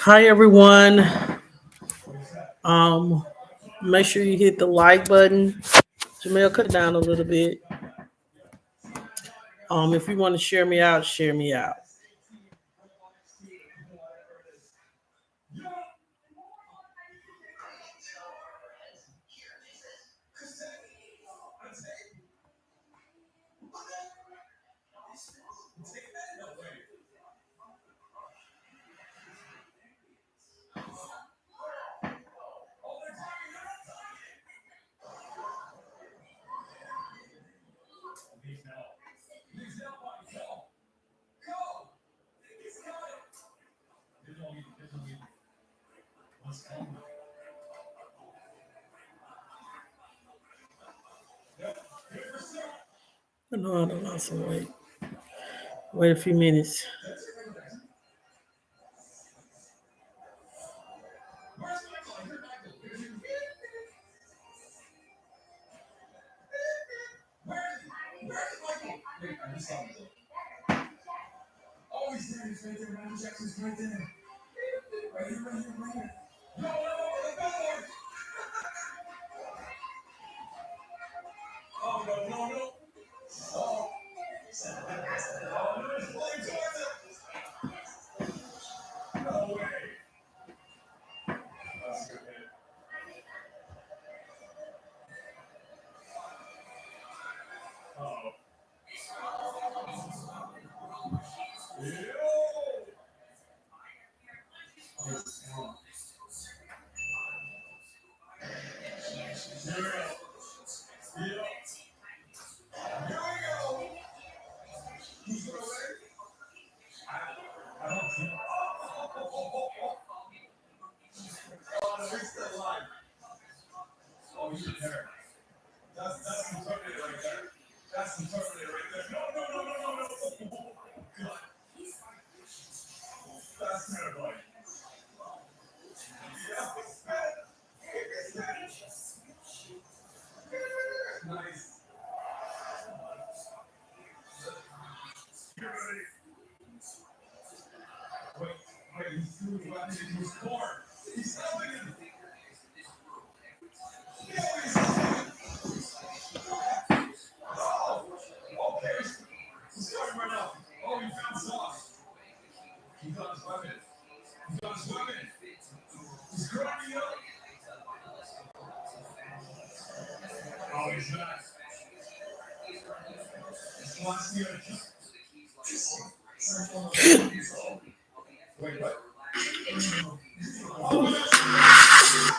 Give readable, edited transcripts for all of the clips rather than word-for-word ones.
Hi everyone. Um, Make sure you hit the like button. Jamel, cut it down a little bit. If you want to share me out, share me out. I know I don't lost some weight. Wait a few minutes.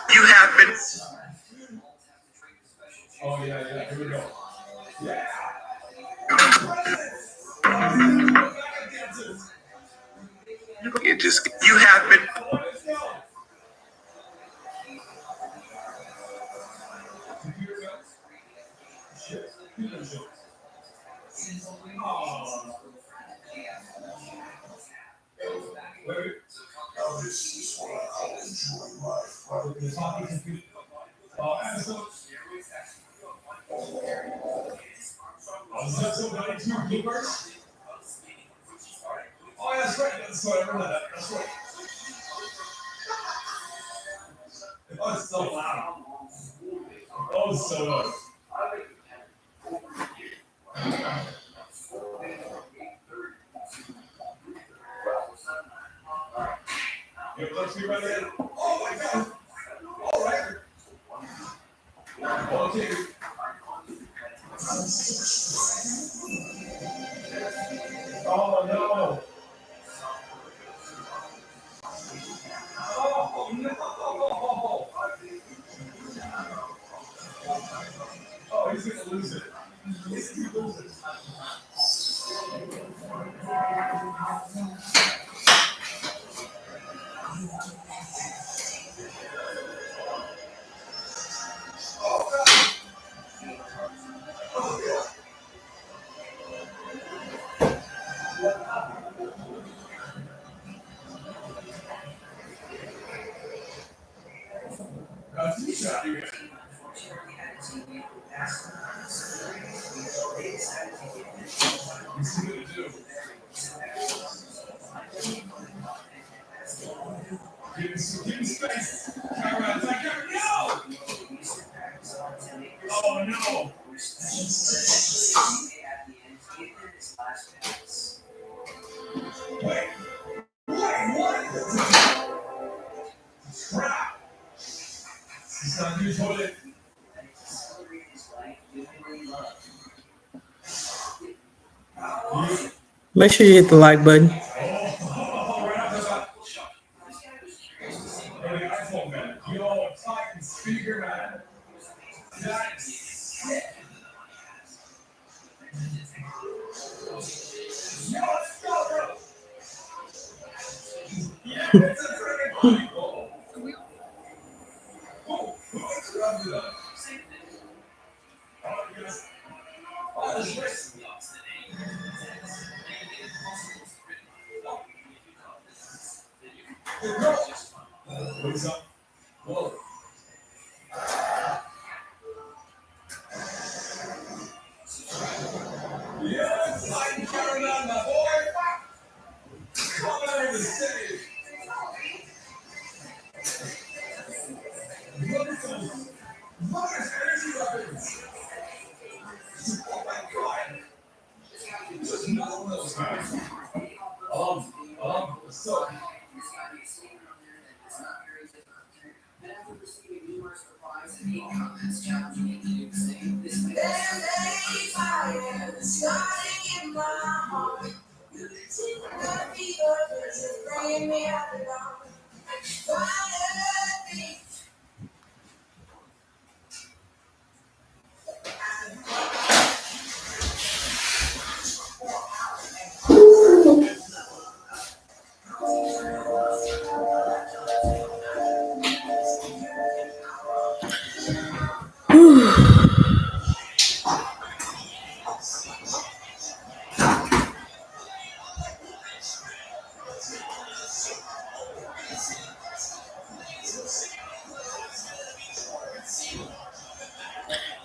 You have been. You have been. Make sure you hit the like button.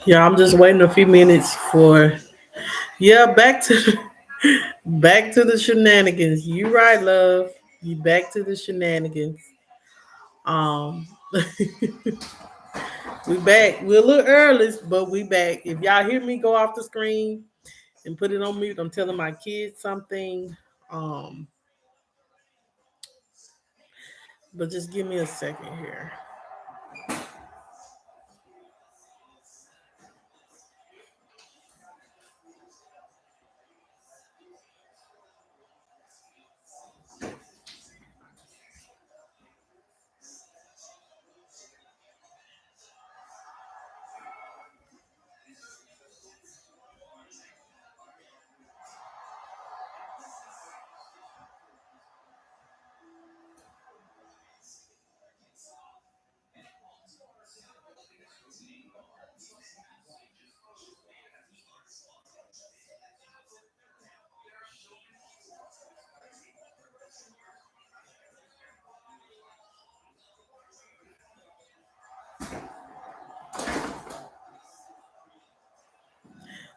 Yeah, I'm just waiting a few minutes for. Yeah, back to the shenanigans. You right, love. You back to the shenanigans. Um, we back. We're a little early, but we back. If y'all hear me go off the screen and put it on mute, I'm telling my kids something. Um, but just give me a second here.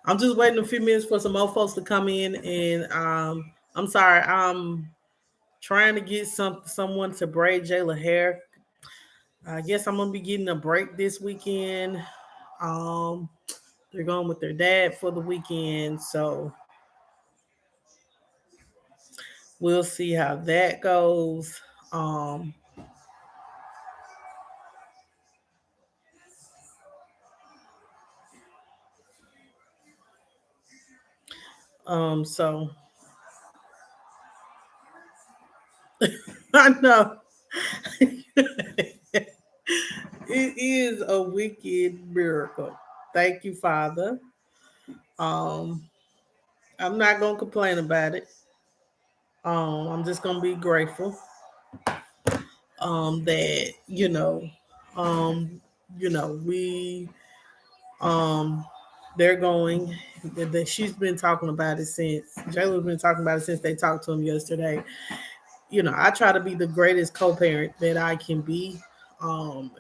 I'm just waiting a few minutes for some more folks to come in, and I'm sorry. I'm trying to get someone to braid Jayla hair. I guess I'm gonna be getting a break this weekend. Um, they're going with their dad for the weekend, so we'll see how that goes. Um, so I know it is a wicked miracle. Thank you, Father. Um, I'm not gonna complain about it. I'm just gonna be grateful that um, we um they're going. That she's been talking about it since Jayla's been talking about it since they talked to him yesterday. I try to be the greatest co-parent that I can be, um,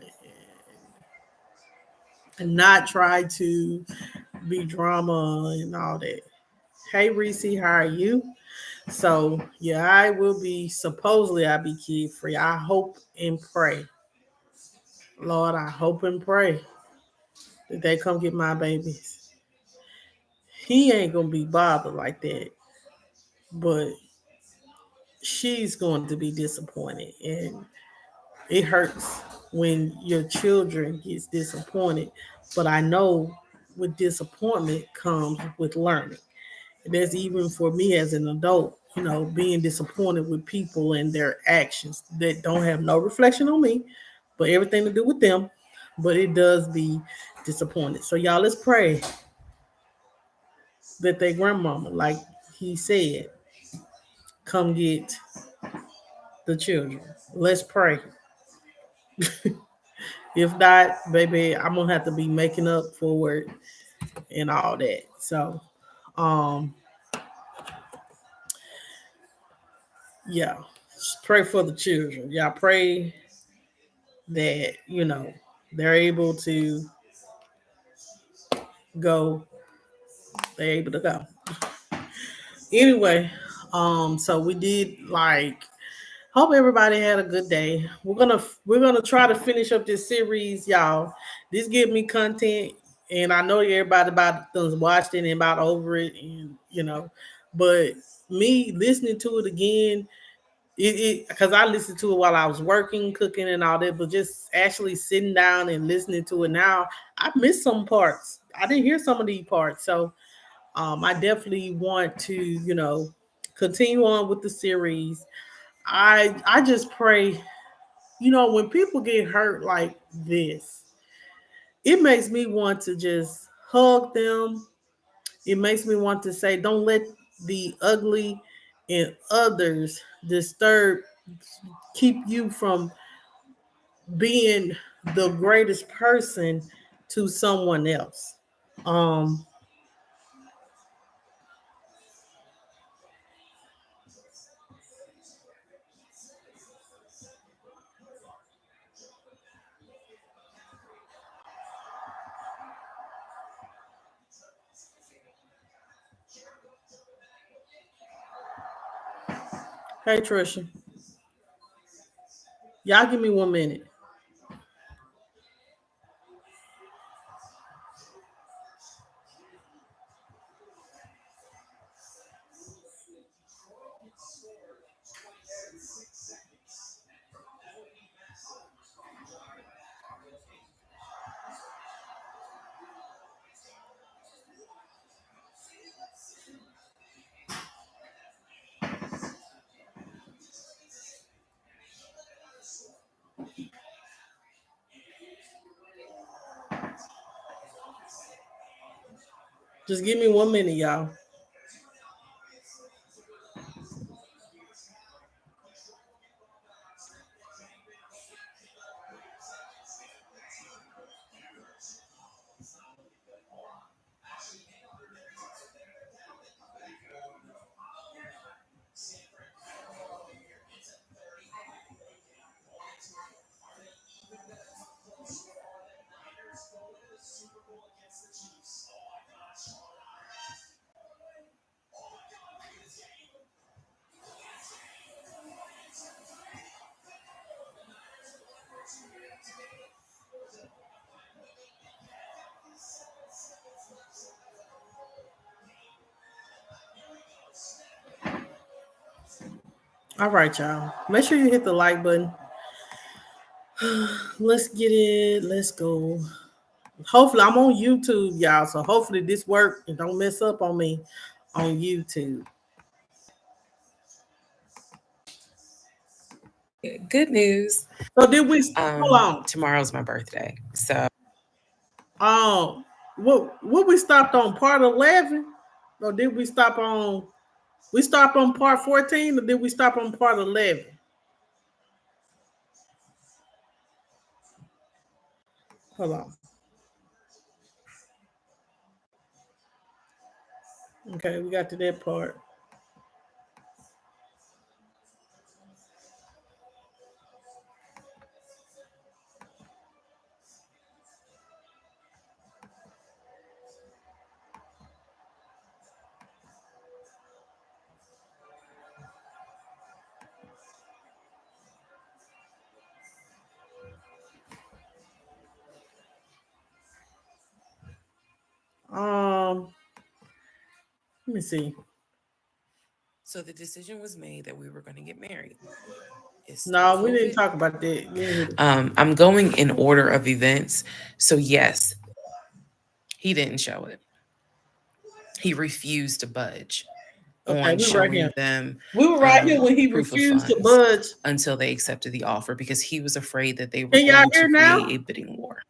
and not try to be drama and all that. Hey Reese, how are you? So yeah, I will be supposedly I'll be kid free. I hope and pray. Lord, I hope and pray that they come get my babies. He ain't gonna be bothered like that, but she's going to be disappointed, and it hurts when your children gets disappointed. But I know with disappointment comes with learning. That's even for me as an adult, being disappointed with people and their actions that don't have no reflection on me, but everything to do with them. But it does be disappointed. So y'all, let's pray that their grandmama, like he said, come get the children. Let's pray. If not, baby, I'm gonna have to be making up for it and all that. So, um, yeah, just pray for the children. Yeah, pray that they're able to go. They're able to go. Anyway, so we did like. Hope everybody had a good day. We're gonna try to finish up this series, y'all. This give me content, and I know everybody about done watched it and about over it, and but me listening to it again, it because I listened to it while I was working, cooking, and all that, but just actually sitting down and listening to it now, I missed some parts. I didn't hear some of these parts, so I definitely want to continue on with the series. I just pray, when people get hurt like this, it makes me want to just hug them. It makes me want to say, don't let the ugly in others disturb, keep you from being the greatest person to someone else. Um, hey Trisha, y'all give me 1 minute. Just give me 1 minute, y'all. All right, y'all. Make sure you hit the like button. Let's get it. Let's go. Hopefully, I'm on YouTube, y'all. So hopefully this work and don't mess up on me on YouTube. Good news. So did we hold on? Tomorrow's my birthday. So What we stopped on part 11? Or did we stopped on part 14 or did we stop on part 11? Hold on. Okay, we got to that part. Um, let me see. So the decision was made that we were going to get married. It's still No, we didn't COVID. talk about that. We didn't. I'm going in order of events. So yes, he didn't show it. He refused to budge Okay, on we were right showing here. them We were right here when he proof of refused to funds budge. until they accepted the offer because he was afraid that they were Can y'all going to hear now? create a bidding war.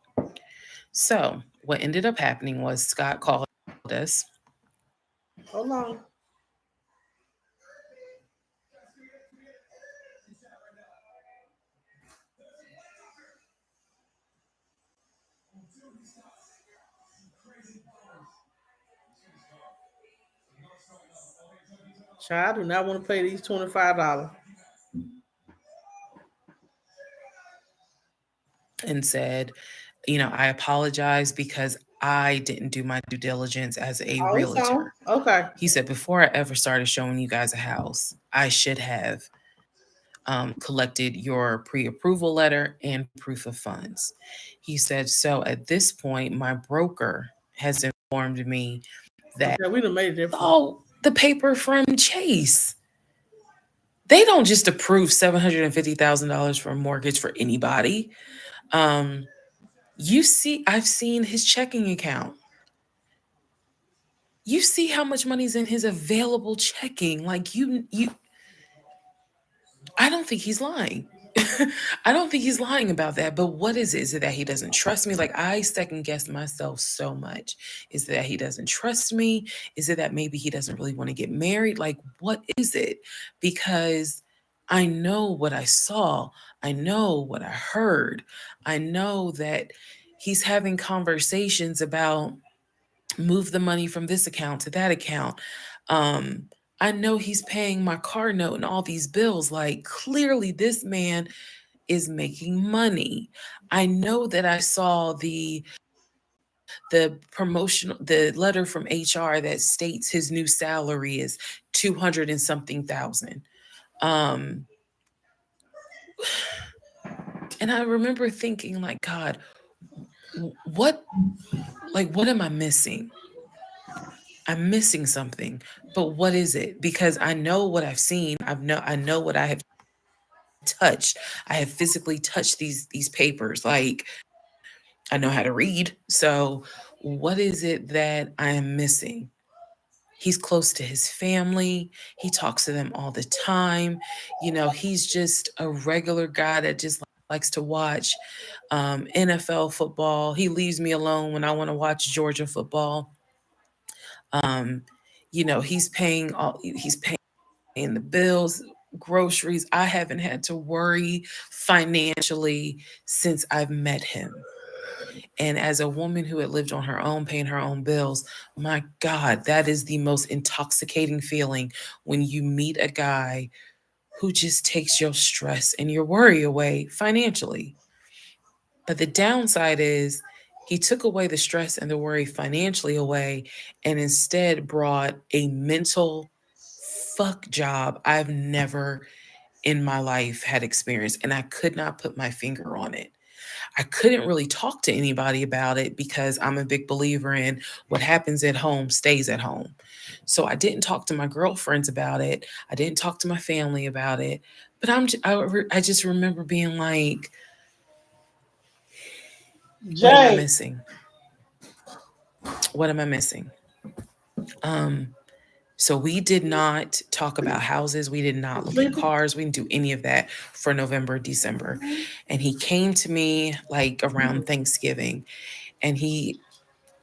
So what ended up happening was Scott called us. Hold on. Child, I do not want to pay these $25. And said, I apologize because I didn't do my due diligence as a Oh, it's on. realtor. Okay. He said, before I ever started showing you guys a house, I should have collected your pre approval letter and proof of funds. He said, so at this point, my broker has informed me that Okay, we done made it there before. all the paper from Chase. They don't just approve $750,000 for a mortgage for anybody. Um, I've seen his checking account. You see how much money's in his available checking. Like I don't think he's lying. I don't think he's lying about that. But what is it? Is it that he doesn't trust me? Like I second guess myself so much. Is it that he doesn't trust me? Is it that maybe he doesn't really want to get married? Like what is it? Because I know what I saw. I know what I heard. I know that he's having conversations about move the money from this account to that account. Um, I know he's paying my car note and all these bills. Like, clearly, this man is making money. I know that I saw the letter from HR that states his new salary is 200 and something thousand. Um, and I remember thinking, like, God, what what am I missing? I'm missing something. But what is it? Because I know what I've seen. I know what I have touched. I have physically touched these papers. Like I know how to read. So what is it that I am missing? He's close to his family. He talks to them all the time. He's just a regular guy that just likes to watch NFL football. He leaves me alone when I want to watch Georgia football. Um, he's paying the bills, groceries. I haven't had to worry financially since I've met him. And as a woman who had lived on her own, paying her own bills, my God, that is the most intoxicating feeling when you meet a guy who just takes your stress and your worry away financially. But the downside is he took away the stress and the worry financially away and instead brought a mental fuck job I've never in my life had experienced. And I could not put my finger on it. I couldn't really talk to anybody about it because I'm a big believer in what happens at home stays at home. So I didn't talk to my girlfriends about it. I didn't talk to my family about it. But I just remember being like, what am I Jay, missing? What am I missing? Um, so we did not talk about houses. We did not look at sleeping? cars. We didn't do any of that for November, December. And he came to me like around Thanksgiving and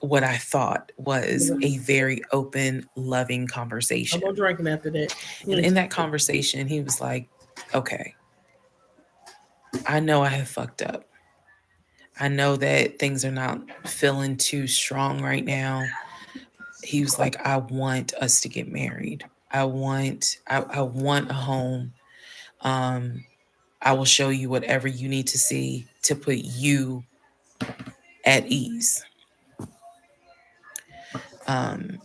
what I thought was a very open, loving I'm conversation. not drinking after that. And Mm. in that conversation, he was like, okay, I know I have fucked up. I know that things are not feeling too strong right now. He was like, I want us to get married. I want a home. Um, I will show you whatever you need to see to put you at ease. Um,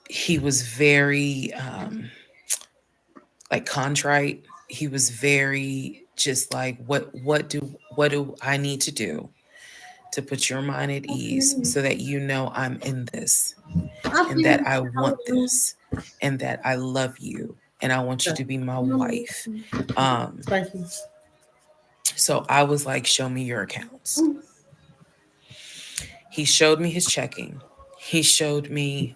he was very like contrite. He was very just like what do I need to do to put your mind at ease Okay. so that you know I'm in this I and feel that I want so. this and that I love you and I want you Okay. to be my wife. Um, Thank you. so I was like, show me your accounts. He showed me his checking. He showed me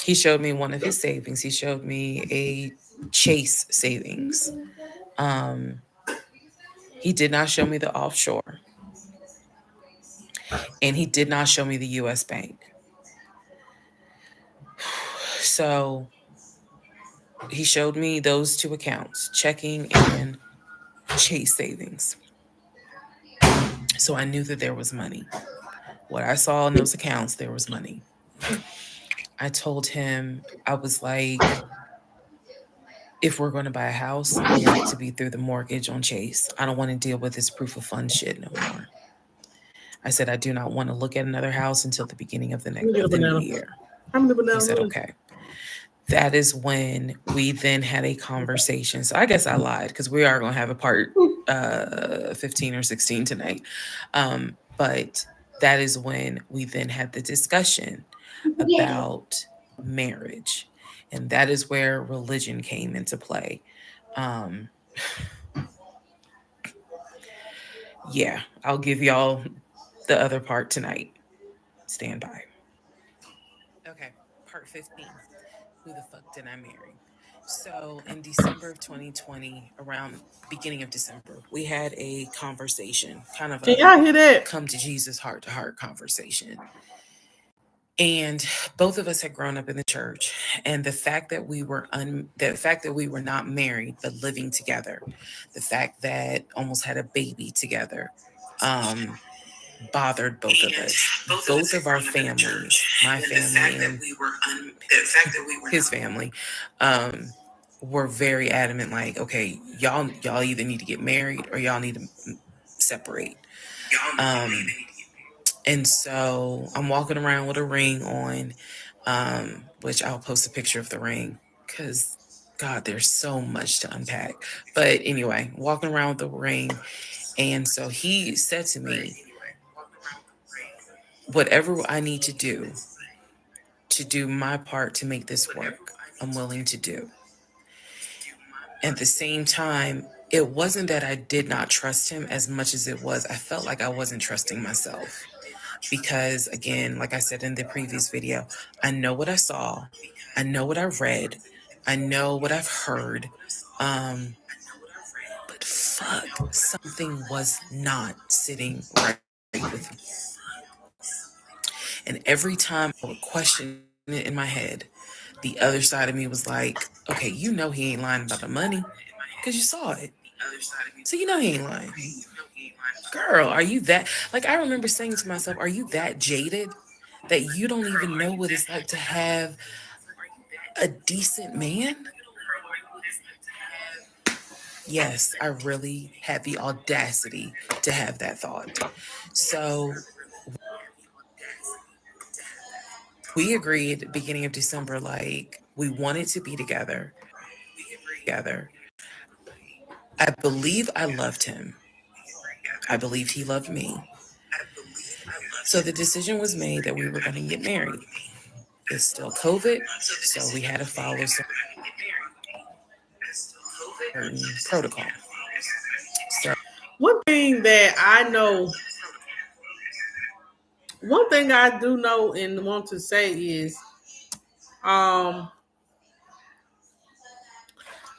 he showed me one of his savings. He showed me a Chase savings. Um, he did not show me the offshore, and he did not show me the US bank. So he showed me those two accounts, checking and Chase savings. So I knew that there was money. What I saw in those accounts, there was money. I told him, I was like, if we're going to buy a house, I want it to be through the mortgage on Chase. I don't want to deal with this proof of funds shit no more. I said, I do not want to look at another house until the beginning of Let me get a the new banana. year. How many He bananas said, are okay. That is when we then had a conversation. So I guess I lied because we are going to have a part 15 or 16 tonight. But that is when we then had the discussion there? about marriage. And that is where religion came into play. Um, yeah, I'll give y'all the other part tonight. Stand by. Okay, part 15. Who the fuck did I marry? So in December of 2020, around beginning of December, we had a conversation, kind of Can a y'all hear that? come to Jesus heart to heart conversation. And both of us had grown up in the church, and the fact that we were not married but living together, the fact that almost had a baby together, um, bothered both of us. Both of our families, my family and his family, um, were very adamant. Like, okay, y'all either need to get married or y'all need to separate. Um, and so I'm walking around with a ring on, which I'll post a picture of the ring because God, there's so much to unpack. But anyway, walking around with the ring, and so he said to me, whatever I need to do my part to make this work, I'm willing to do. At the same time, it wasn't that I did not trust him as much as it was I felt like I wasn't trusting myself. Because, again, like I said in the previous video, I know what I saw, I know what I read, I know what I've heard. Um, but fuck, something was not sitting right with me. And every time I would question it in my head, the other side of me was like, okay, you know he ain't lying about the money because you saw it. So you know he ain't lying. Girl, are you that? Like, I remember saying to myself, are you that jaded that you don't even know what it's like to have a decent man? Yes, I really had the audacity to have that thought. So we agreed at the beginning of December, like, we wanted to be together. I believe I loved him. I believed he loved me. So the decision was made that we were going to get married. It's still COVID, so we had to follow certain protocol. So One thing that I know, one thing I do know and want to say is, um,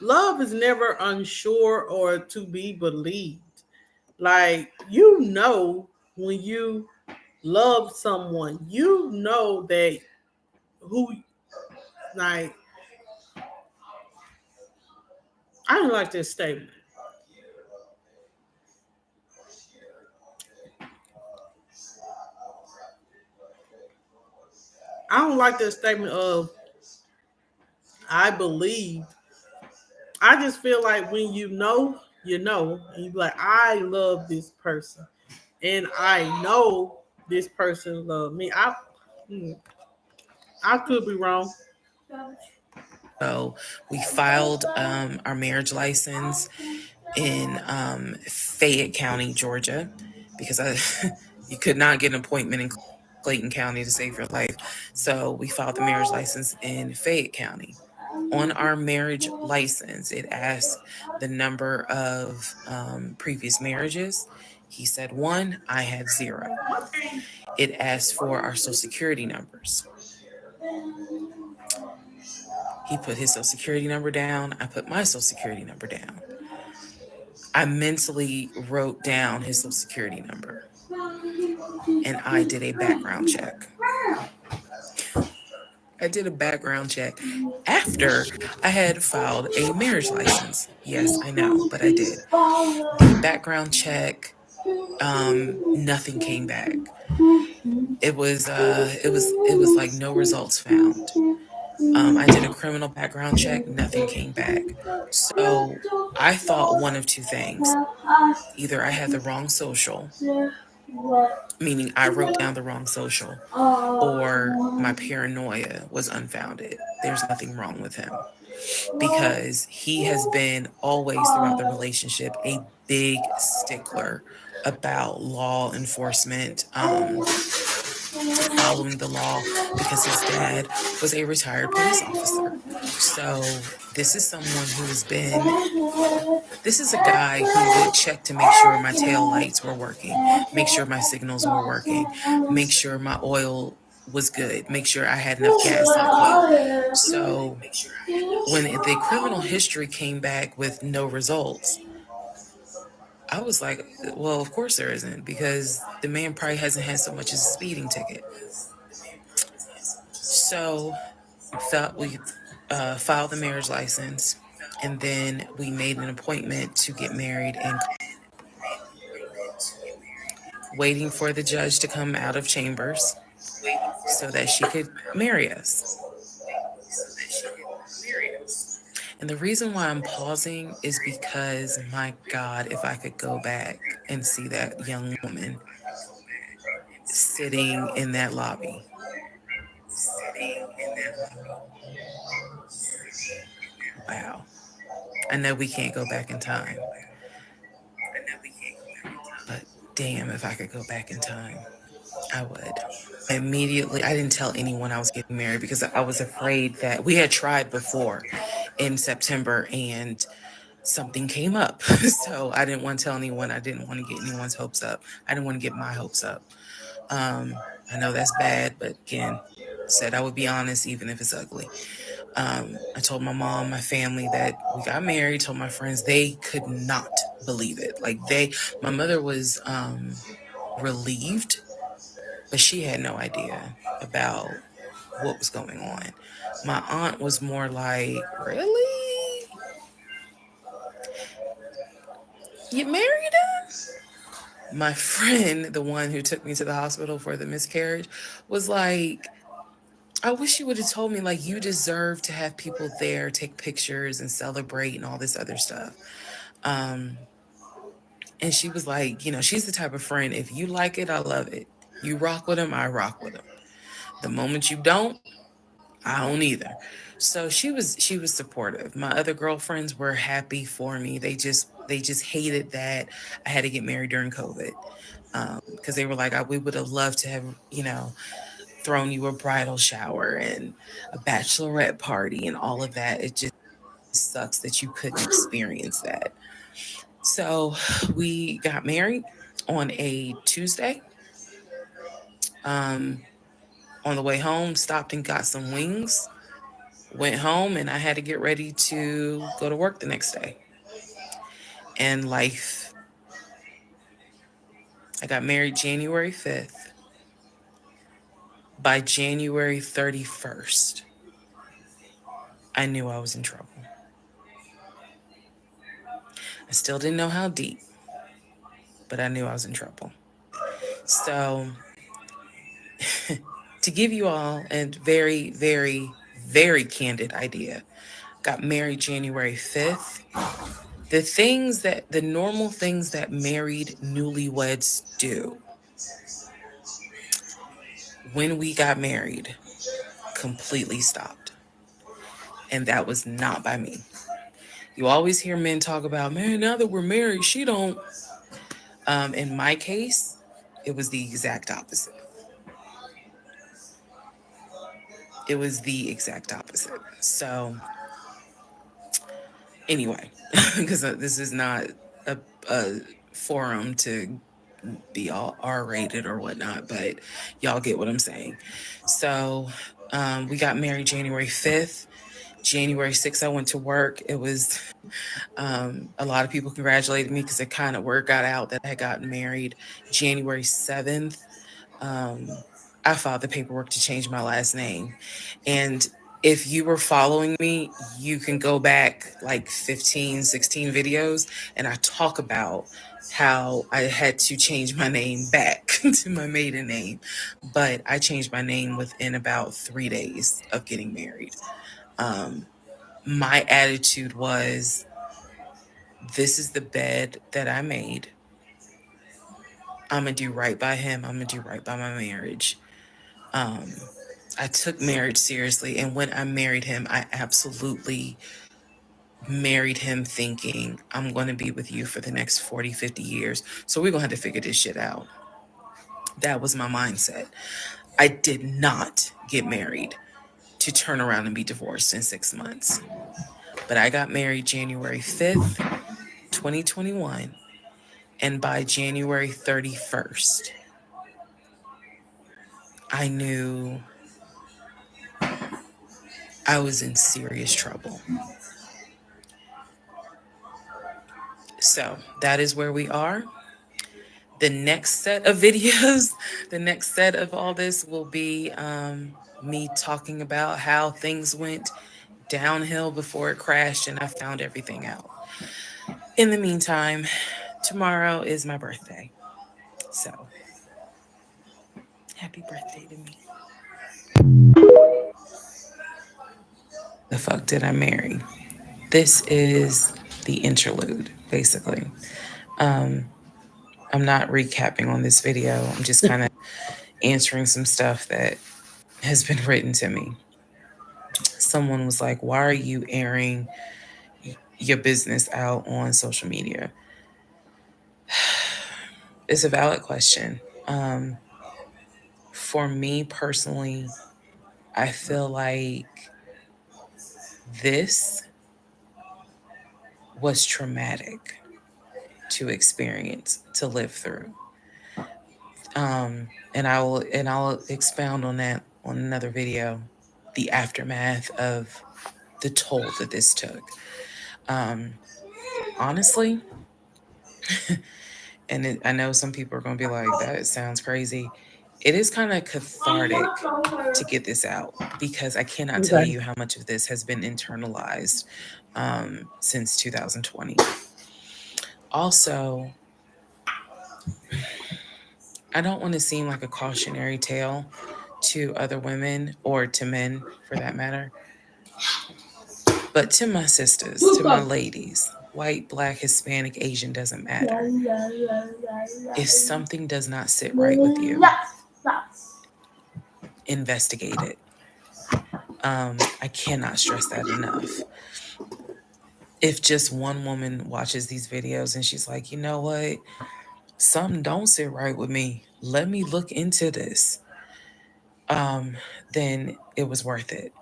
love is never unsure or to be believed. Like, you know, when you love someone, you know that who, like, I don't like this statement. I don't like this statement of I believe. I just feel like when you know, and you be like, I love this person, and I know this person love me. I could be wrong. so we filed our marriage license in Fayette County, Georgia. because I you could not get an appointment in Clayton County to save your life. So we filed the marriage license in Fayette County. On our marriage license, it asked the number of previous marriages. He said one, I had zero. It asked for our social security numbers. He put his social security number down. I put my social security number down. I mentally wrote down his social security number and I did a background check. I did a background check after I had filed a marriage license. Yes, I know, but I did. The background check, nothing came back. It was like no results found. I did a criminal background check, nothing came back. So I thought one of two things. Either I had the wrong social, meaning I wrote down the wrong social, or my paranoia was unfounded. There's nothing wrong with him because he has been always throughout the relationship a big stickler about law enforcement, following the law, because his dad was a retired police officer. So this is a guy who would check to make sure my tail lights were working, make sure my signals were working, make sure my oil was good, make sure I had enough gas in the car. So when the criminal history came back with no results, I was like, well, of course there isn't, because the man probably hasn't had so much as a speeding ticket. So we filed the marriage license, and then we made an appointment to get married in Colorado, waiting for the judge to come out of chambers so that she could marry us. And the reason why I'm pausing is because, my God, if I could go back and see that young woman sitting in that lobby. Wow. I know we can't go back in time, but damn, if I could go back in time, I would. I didn't tell anyone I was getting married because I was afraid that we had tried before in September and something came up. So I didn't want to tell anyone. I didn't want to get anyone's hopes up. I didn't want to get my hopes up. I know that's bad, but again, said I would be honest even if it's ugly. I told my mom, my family that we got married, told my friends, they could not believe it. My mother was relieved, but she had no idea about what was going on. My aunt was more like, really? You married him? My friend, the one who took me to the hospital for the miscarriage, was like, I wish you would have told me, like, you deserve to have people there, take pictures and celebrate and all this other stuff. Um, and she was like, she's the type of friend, if you like it, I love it. You rock with them, I rock with them. The moment you don't, I don't either. So she was supportive. My other girlfriends were happy for me. They just hated that I had to get married during COVID. Because they were like, we would have loved to have, thrown you a bridal shower and a bachelorette party and all of that. It just sucks that you couldn't experience that. So we got married on a Tuesday. Um, on the way home, stopped and got some wings, went home, and I had to get ready to go to work the next day. And life, I got married January 5th. By January 31st, I knew I was in trouble. I still didn't know how deep, but I knew I was in trouble. So, to give you all a very, very, very candid idea, got married January 5th. The normal things that married newlyweds do when we got married completely stopped. And that was not by me. You always hear men talk about, man, now that we're married, she don't. In my case, it was the exact opposite. It was the exact opposite. So, anyway, because this is not a forum to be all R-rated or whatnot, but y'all get what I'm saying. So, we got married January 5th. January 6th, I went to work. It was a lot of people congratulated me because it kind of word got out that I had gotten married. January 7th, um, I filed the paperwork to change my last name. And if you were following me, you can go back like 15, 16 videos, and I talk about how I had to change my name back to my maiden name. But I changed my name within about 3 days of getting married. Um, my attitude was, this is the bed that I made. I'm going to do right by him. I'm going to do right by my marriage. Um, I took marriage seriously. And when I married him, I absolutely married him thinking, I'm going to be with you for the next 40, 50 years. So we're going to have to figure this shit out. That was my mindset. I did not get married to turn around and be divorced in 6 months. But I got married January 5th, 2021. And by January 31st, I knew I was in serious trouble. So that is where we are. The next set of videos, the next set of all this will be me talking about how things went downhill before it crashed and I found everything out. In the meantime, tomorrow is my birthday. So happy birthday to me. The fuck did I marry? This is the interlude, basically. Um, I'm not recapping on this video. I'm just kind of answering some stuff that has been written to me. Someone was like, why are you airing your business out on social media? It's a valid question. For me personally, I feel like this was traumatic to experience, to live through. And I'll expound on that on another video, the aftermath of the toll that this took. Um, Honestly, I know some people are going to be like, that sounds crazy. It is kind of cathartic to get this out because I cannot tell Okay. you how much of this has been internalized since 2020. Also, I don't want to seem like a cautionary tale to other women or to men for that matter, but to my sisters, to my ladies, white, black, Hispanic, Asian, doesn't matter. If something does not sit right with you, investigate it. I cannot stress that enough. If just one woman watches these videos and she's like, you know what, something don't sit right with me, let me look into this, then it was worth it.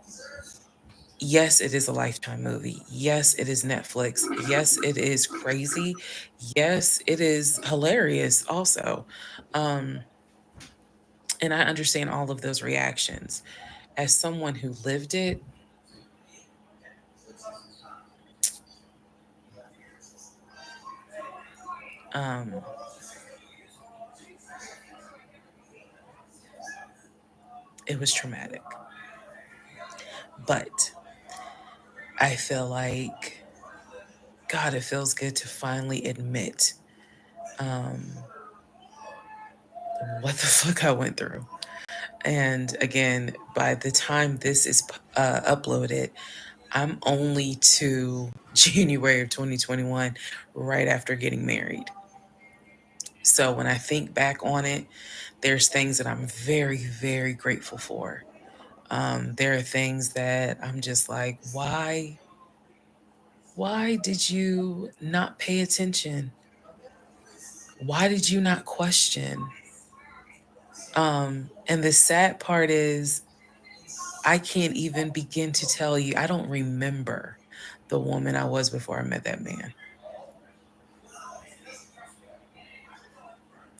Yes, it is a Lifetime movie. Yes, it is Netflix. Yes, it is crazy. Yes, it is hilarious also. Um, and I understand all of those reactions. As someone who lived it, um, it was traumatic. But I feel like, God, it feels good to finally admit what the fuck I went through. And again, by the time this is uploaded, I'm only to January of 2021, right after getting married. So when I think back on it, there's things that I'm very, very grateful for. There are things that I'm just like, why did you not pay attention? Why did you not question? And the sad part is, I can't even begin to tell you. I don't remember the woman I was before I met that man.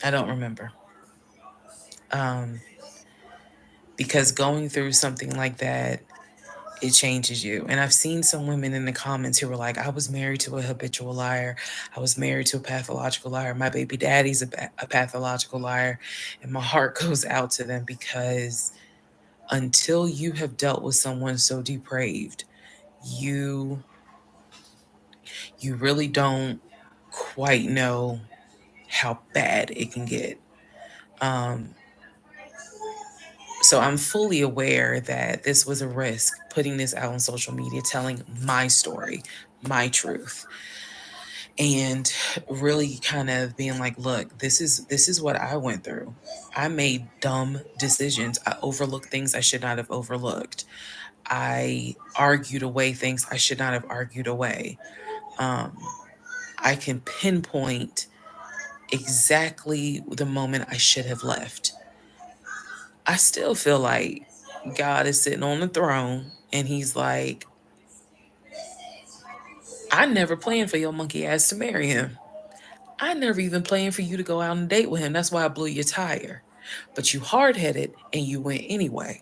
I don't remember. Um, because going through something like that, it changes you. And I've seen some women in the comments who were like, I was married to a habitual liar. I was married to a pathological liar. My baby daddy's a pathological liar. And my heart goes out to them because until you have dealt with someone so depraved, you you really don't quite know how bad it can get. Um, so I'm fully aware that this was a risk, putting this out on social media, telling my story, my truth, and really kind of being like, look, this is what I went through. I made dumb decisions. I overlooked things I should not have overlooked. I argued away things I should not have argued away. Um, I can pinpoint exactly the moment I should have left. I still feel like God is sitting on the throne and he's like, I never planned for your monkey ass to marry him. I never even planned for you to go out and date with him. That's why I blew your tire. But you hard headed and you went anyway.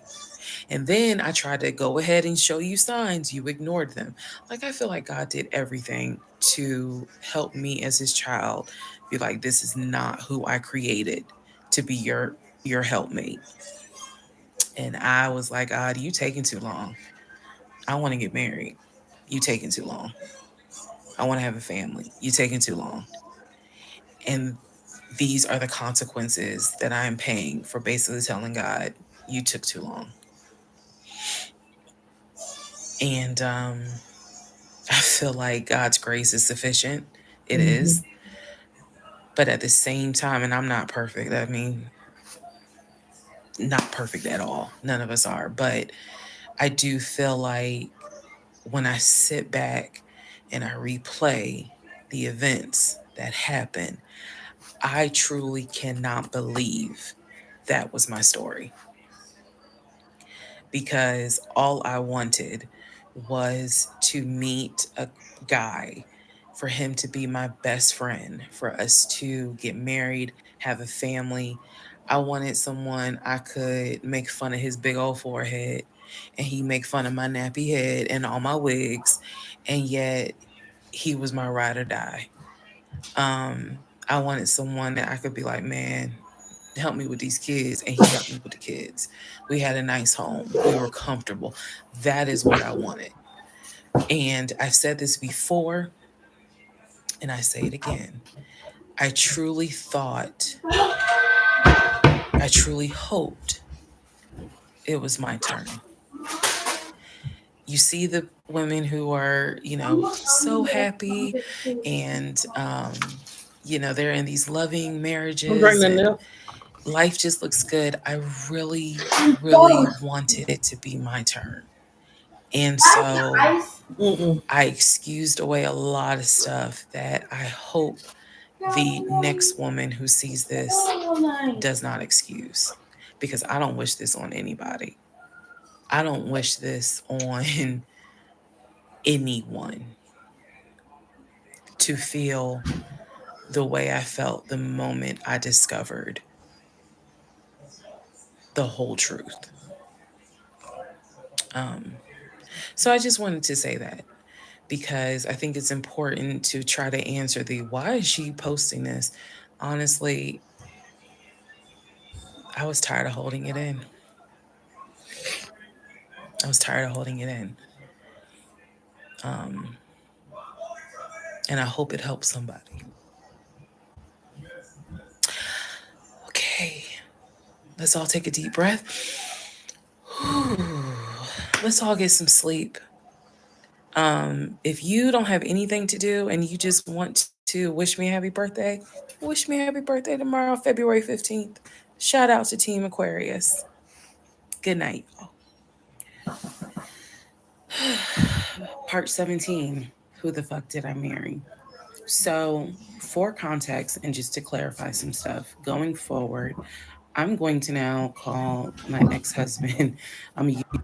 And then I tried to go ahead and show you signs. You ignored them. Like, I feel like God did everything to help me as his child be like, this is not who I created to be your helpmate. And I was like, God, you taking too long. I want to get married. You taking too long. I want to have a family. You taking too long. And these are the consequences that I am paying for basically telling God, you took too long. And I feel like God's grace is sufficient. It Mm-hmm. is. But at the same time, and I'm not perfect. I mean, not perfect at all. None of us are. But I do feel like when I sit back and I replay the events that happened, I truly cannot believe that was my story, because all I wanted was to meet a guy, for him to be my best friend, for us to get married, have a family. I wanted someone I could make fun of his big old forehead and he make fun of my nappy head and all my wigs, and yet he was my ride or die. I wanted someone that I could be like, man, help me with these kids, and he helped me with the kids. We had a nice home. We were comfortable. That is what I wanted. And I've said this before and I say it again. I truly thought, I truly hoped it was my turn. You see the women who are, so happy and they're in these loving I'm drinking marriages the and milk. life just looks good. I really, really wanted it to be my turn. And so Mm-mm. I excused away a lot of stuff that I hope the next woman who sees this does not excuse, because I don't wish this on anybody. I don't wish this on anyone, to feel the way I felt the moment I discovered the whole truth. Um, so I just wanted to say that, because I think it's important to try to answer the why is she posting this? Honestly, I was tired of holding it in. I was tired of holding it in. Um, and I hope it helps somebody. Okay, let's all take a deep breath. Let's all get some sleep. If you don't have anything to do and you just want to wish me a happy birthday, wish me a happy birthday tomorrow, February 15th. Shout out to Team Aquarius. Good night, y'all. Part 17. Who the fuck did I marry? So, for context and just to clarify some stuff, going forward, I'm going to now call my ex husband, I'm going to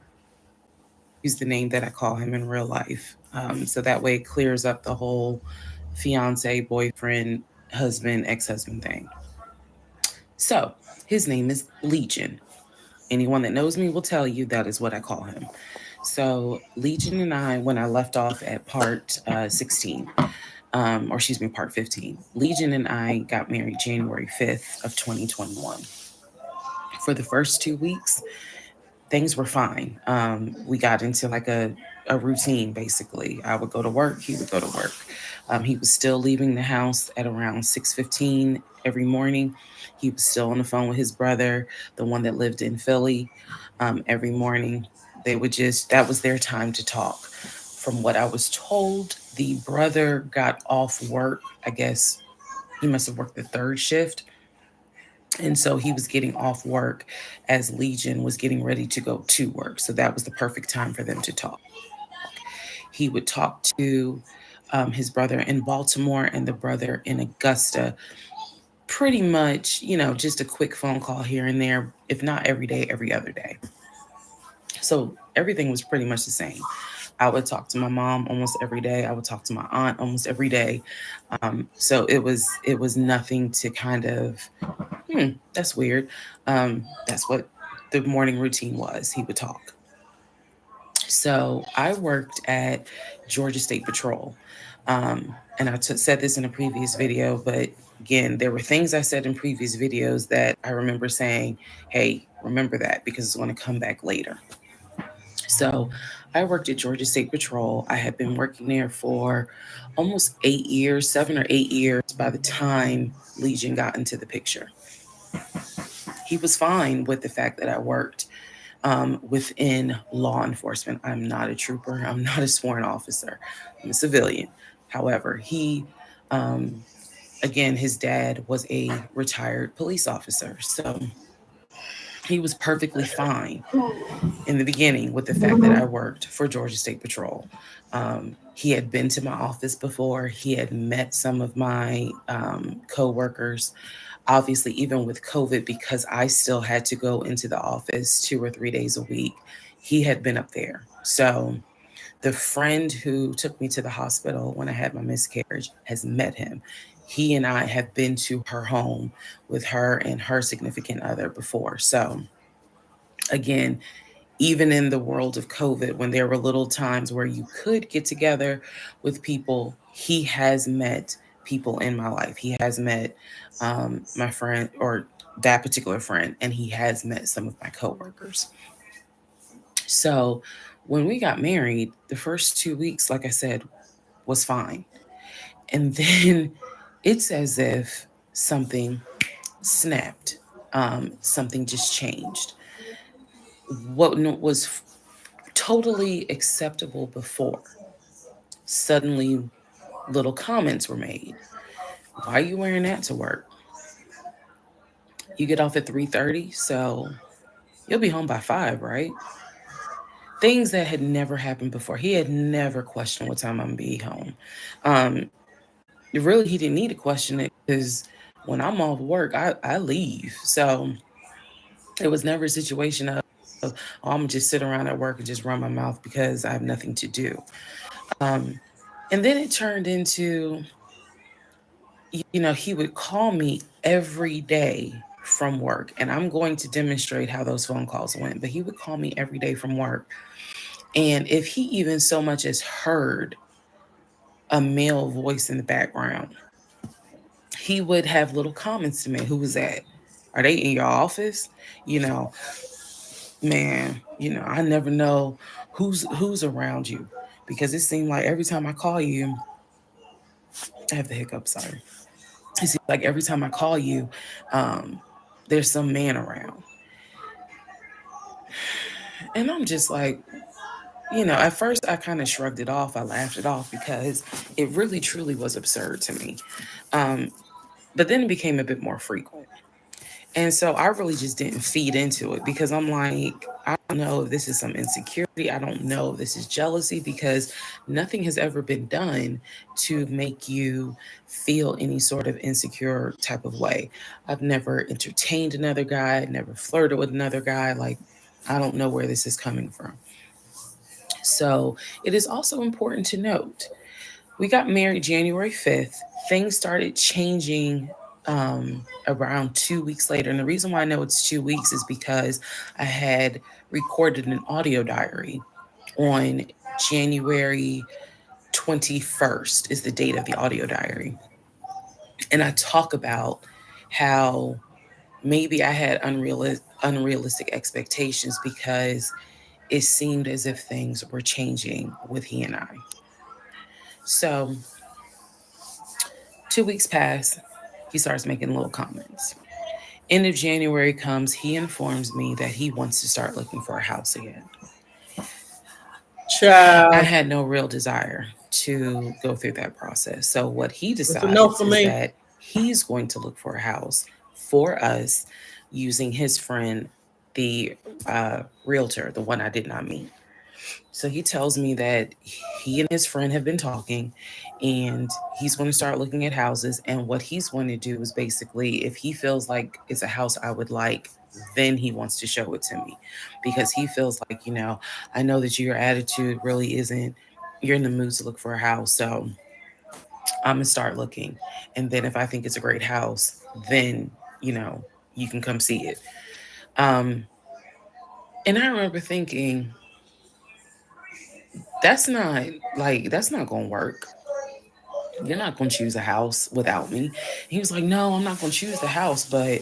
use the name that I call him in real life. So that way it clears up the whole fiance, boyfriend, husband, ex husband thing. So, his name is Legion. Anyone that knows me will tell you that is what I call him. So, Legion and I, when I left off at part 16, or excuse me, part 15, Legion and I got married January 5th of 2021. For the first 2 weeks, things were fine. We got into like a routine basically. I would go to work, he would go to work. He was still leaving the house at around 6:15 every morning. He was still on the phone with his brother, the one that lived in Philly, every morning. They would just, that was their time to talk. From what I was told, the brother got off work. I guess he must have worked the third shift, and so he was getting off work as Legion was getting ready to go to work. So that was the perfect time for them to talk. He would talk to his brother in Baltimore and the brother in Augusta pretty much, just a quick phone call here and there, if not every day, every other day. So everything was pretty much the same. I would talk to my mom almost every day. I would talk to my aunt almost every day. So it was nothing to kind of that's weird. That's what the morning routine was. He would talk. So I worked at Georgia State Patrol. And said this in a previous video, but again, there were things I said in previous videos that I remember saying, hey, remember that because it's going to come back later. So I worked at Georgia State Patrol. I had been working there for almost 8 years, 7 or 8 years by the time Legion got into the picture. He was fine with the fact that I worked within law enforcement. I'm not a trooper. I'm not a sworn officer. I'm a civilian. However, um, again, his dad was a retired police officer. So he was perfectly fine in the beginning with the fact that I worked for Georgia State Patrol. He had been to my office before. He had met some of my co-workers. Obviously, even with COVID, because I still had to go into the office 2 or 3 days a week, he had been up there. So the friend who took me to the hospital when I had my miscarriage has met him. He and I have been to her home with her and her significant other before. So again, even in the world of COVID, when there were little times where you could get together with people, he has met people in my life. He has met my friend or that particular friend, and he has met some of my coworkers. So when we got married, the first 2 weeks, like I said, was fine. And then it's as if something snapped, something just changed. What was totally acceptable before, suddenly little comments were made. Why are you wearing that to work? You get off at 3:30, so you'll be home by 5, right? Things that had never happened before. He had never questioned what time I'm gonna be home. Really, he didn't need to question it because when I'm off work, I leave. So it was never a situation of, oh, I'm gonna just sit around at work and just run my mouth because I have nothing to do. Um, and then it turned into, he would call me every day from work, and I'm going to demonstrate how those phone calls went. But he would call me every day from work, and if he even so much as heard a male voice in the background, he would have little comments to me. Who was that? Are they in your office? You know, man, I never know who's around you because it seemed like every time I call you, I have the hiccup, sorry. It seems like every time I call you, um, there's some man around. And I'm just like, at first I kind of shrugged it off. I laughed it off because it really truly was absurd to me. Um, but then it became a bit more frequent. And so I really just didn't feed into it because I'm like, I don't know if this is some insecurity. I don't know if this is jealousy because nothing has ever been done to make you feel any sort of insecure type of way. I've never entertained another guy, never flirted with another guy. Like, I don't know where this is coming from. So, it is also important to note we got married January 5th. Things started changing around 2 weeks later. And the reason why I know it's 2 weeks is because I had recorded an audio diary on January 21st, is the date of the audio diary. And I talk about how maybe I had unrealistic expectations because it seemed as if things were changing with he and I. So 2 weeks pass, he starts making little comments. End of January comes, he informs me that he wants to start looking for a house again. I Child, had no real desire to go through that process. So, what he it's a no decides for is me. that he's going to look for a house for us using his friend, the realtor, the one I did not meet. So he tells me that he and his friend have been talking and he's going to start looking at houses. And what he's going to do is basically, if he feels like it's a house I would like, then he wants to show it to me because he feels like, I know that your attitude really isn't, you're in the mood to look for a house. So I'm going to start looking. And then if I think it's a great house, then, you know, you can come see it. Um, and I remember thinking, that's not going to work. You're not going to choose a house without me. He was like, no, I'm not going to choose the house, but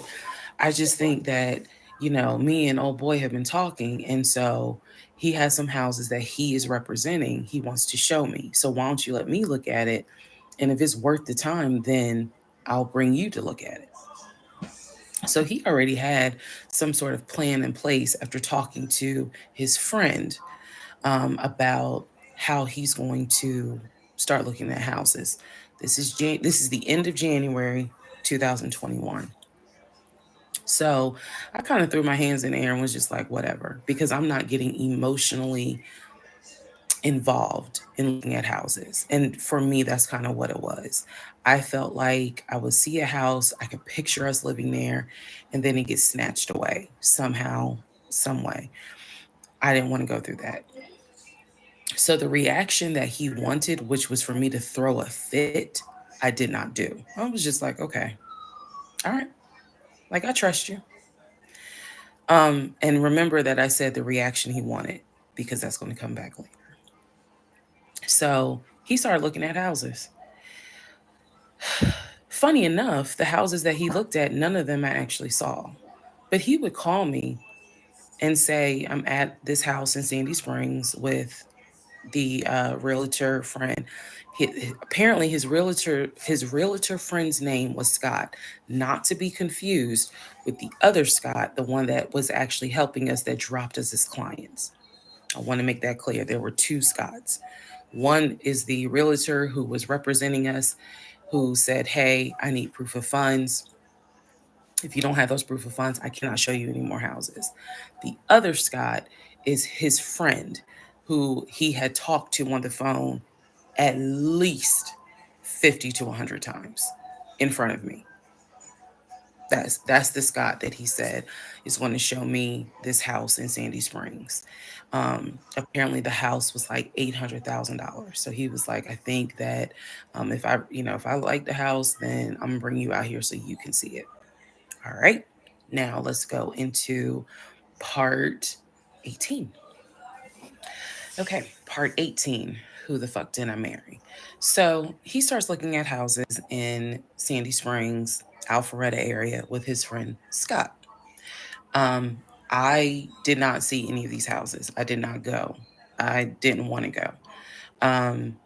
I just think that, me and old boy have been talking. And so he has some houses that he is representing. He wants to show me. So why don't you let me look at it? And if it's worth the time, then I'll bring you to look at it. So he already had some sort of plan in place after talking to his friend about how he's going to start looking at houses. This is the end of January 2021. So I kind of threw my hands in the air and was just like, whatever, because I'm not getting emotionally involved in looking at houses. And for me, that's kind of what it was. I felt like I would see a house, I could picture us living there, and then it gets snatched away somehow, some way. I didn't want to go through that. So the reaction that he wanted, which was for me to throw a fit, I did not do. I was just like, okay, all right, like I trust you. And remember that I said the reaction he wanted because that's going to come back later. So he started looking at houses. Funny enough, the houses that he looked at, none of them I actually saw. But he would call me and say, I'm at this house in Sandy Springs with the realtor friend. Apparently, his realtor friend's name was Scott, not to be confused with the other Scott, the one that was actually helping us that dropped us as clients. I want to make that clear. There were two Scotts. One is the realtor who was representing us, who said, "Hey, I need proof of funds. If you don't have those proof of funds, I cannot show you any more houses." The other Scott is his friend who he had talked to on the phone at least 50 to 100 times in front of me. That's the Scott that he said is going to show me this house in Sandy Springs. Apparently the house was like $800,000. So he was like, I think that if I like the house, then I'm gonna bring you out here so you can see it. All right. Now let's go into part 18. Okay, part 18. Who the fuck did I marry? So he starts looking at houses in Sandy Springs, Alpharetta area with his friend Scott. Um, I did not see any of these houses. I did not go. I didn't want to go. Um,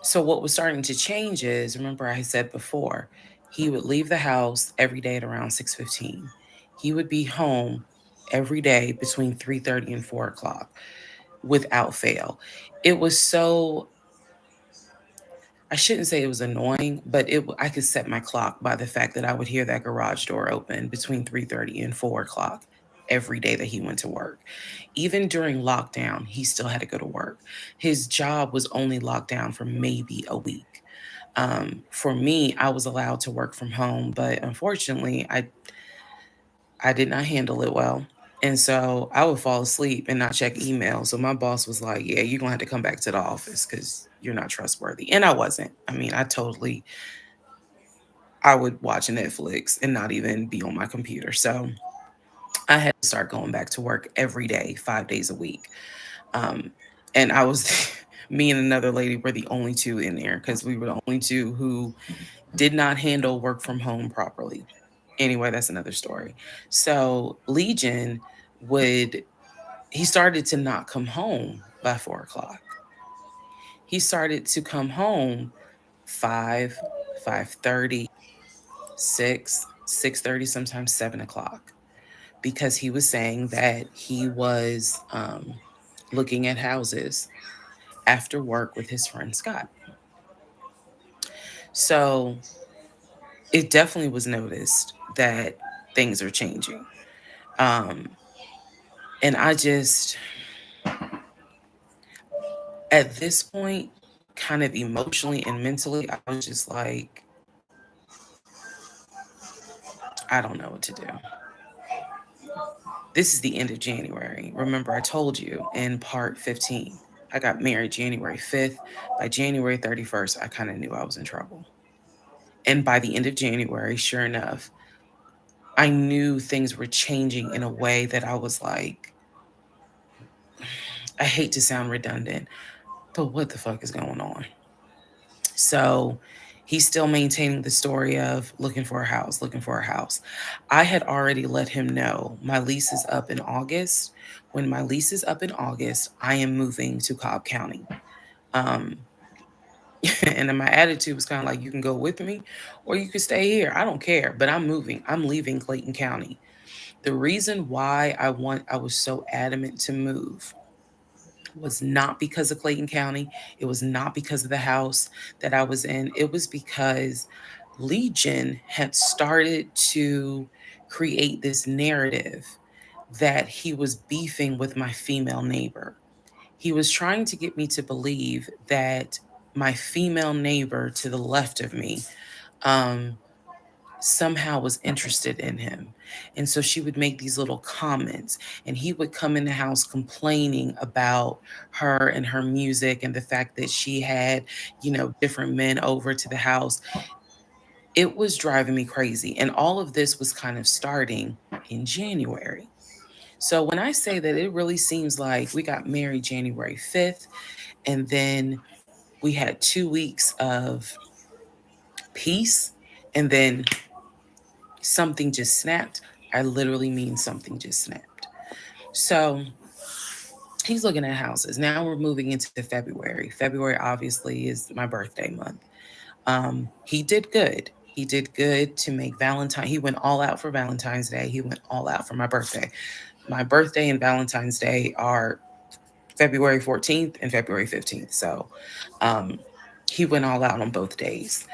so what was starting to change is, remember I said before, he would leave the house every day at around 6:15. He would be home every day between 3:30 and 4 o'clock without fail. It was so, I shouldn't say it was annoying, but I could set my clock by the fact that I would hear that garage door open between 3:30 and 4 o'clock every day that he went to work. Even during lockdown, he still had to go to work. His job was only locked down for maybe a week. For me, I was allowed to work from home, but unfortunately, I did not handle it well. And so I would fall asleep and not check email. So my boss was like, "Yeah, you're gonna have to come back to the office because you're not trustworthy." And I wasn't. I mean, I would watch Netflix and not even be on my computer. So I had to start going back to work every day, 5 days a week. Um, and I was, me and another lady were the only two in there because we were the only two who did not handle work from home properly. Anyway, that's another story. So Legion would, he started to not come home by 4 o'clock. He started to come home 5, 5:30, 6:30, sometimes 7 o'clock, because he was saying that he was looking at houses after work with his friend Scott. So it definitely was noticed that things are changing. Um, and I just, at this point, kind of emotionally and mentally, I was just like, I don't know what to do. This is the end of January. Remember, I told you in part 15, I got married January 5th. By January 31st, I kind of knew I was in trouble. And by the end of January, sure enough, I knew things were changing in a way that I was like, I hate to sound redundant, but what the fuck is going on? So he's still maintaining the story of looking for a house, looking for a house. I had already let him know my lease is up in August. When my lease is up in August, I am moving to Cobb County. Um, and then my attitude was kind of like, you can go with me or you can stay here. I don't care, but I'm moving. I'm leaving Clayton County. The reason why I was so adamant to move was not because of Clayton County. It was not because of the house that I was in. It was because Legion had started to create this narrative that he was beefing with my female neighbor. He was trying to get me to believe that my female neighbor to the left of me um, somehow was interested in him. And so she would make these little comments, and he would come in the house complaining about her and her music and the fact that she had, different men over to the house. It was driving me crazy. And all of this was kind of starting in January. So when I say that, it really seems like we got married January 5th, and then we had 2 weeks of peace, and then something just snapped. I literally mean something just snapped. So he's looking at houses. Now we're moving into February. February obviously is my birthday month. He did good. He did good to make Valentine. He went all out for Valentine's Day. He went all out for my birthday. My birthday and Valentine's Day are February 14th and February 15th. So um, he went all out on both days.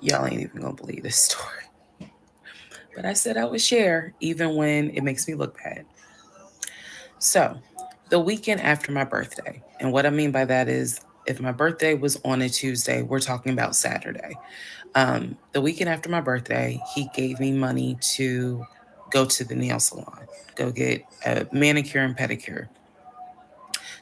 Y'all ain't even gonna believe this story. But I said I would share even when it makes me look bad. So, the weekend after my birthday, and what I mean by that is if my birthday was on a Tuesday, we're talking about Saturday. The weekend after my birthday, he gave me money to go to the nail salon, go get a manicure and pedicure.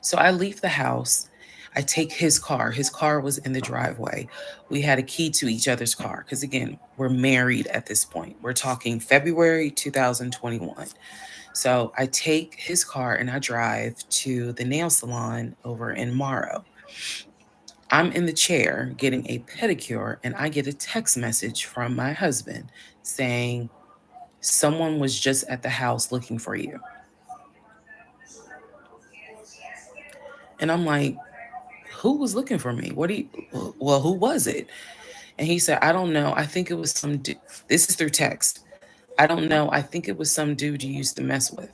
So I leave the house. I take his car. His car was in the driveway. We had a key to each other's car because, again, we're married at this point. We're talking February 2021. So I take his car and I drive to the nail salon over in Morrow. I'm in the chair getting a pedicure and I get a text message from my husband saying, someone was just at the house looking for you. And I'm like, who was looking for me? Well, who was it? And he said, I don't know. I think it was some dude. This is through text. I don't know. I think it was some dude you used to mess with.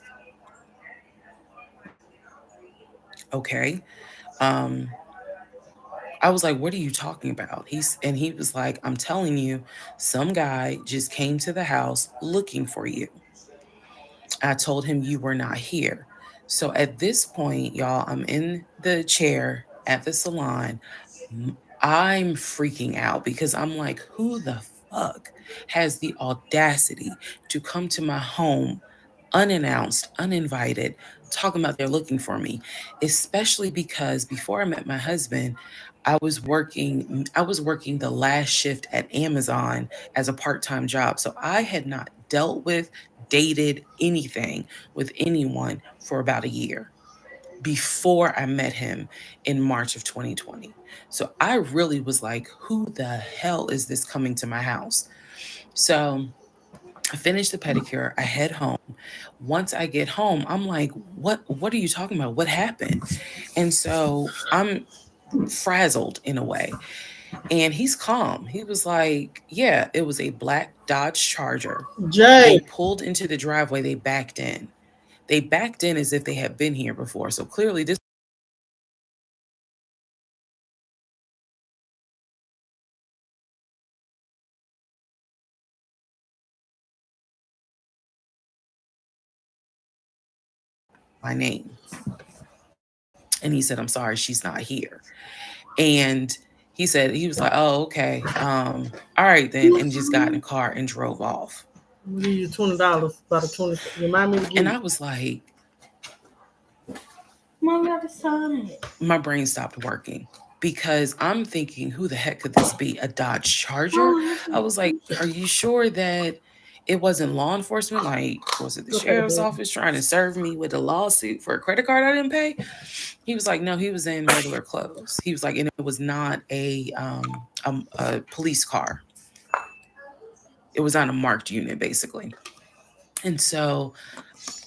Okay. Um, I was like, "What are you talking about?" He was like, "I'm telling you, some guy just came to the house looking for you." I told him you were not here. So at this point, y'all, I'm in the chair at the salon. I'm freaking out because I'm like, who the fuck has the audacity to come to my home unannounced, uninvited, talking about they're looking for me, especially because before I met my husband, I was working the last shift at Amazon as a part-time job. So I had not dealt with, dated anything with anyone for about a year before I met him in March of 2020. So I really was like, who the hell is this coming to my house? So I finish the pedicure, I head home. Once I get home, I'm like, what are you talking about? What happened? And so I'm frazzled in a way. And he's calm. He was like, yeah, it was a black Dodge Charger. They Jay, pulled into the driveway, they backed in. They backed in as if they had been here before. So clearly this my name. And he said, I'm sorry, she's not here. And he was like, oh, okay. All right then. And just got in the car and drove off. I'm gonna give you $20. About a 20. Remind me to give And you. I was like, Mom got to sign it. my brain stopped working because I'm thinking, who the heck could this be? A Dodge Charger? I was like, are you sure that it wasn't law enforcement? Like, was it the Okay, sheriff's baby. office trying to serve me with a lawsuit for a credit card I didn't pay? He was like, no, he was in regular clothes. He was like, and it was not a police car. It was on a marked unit, basically. And so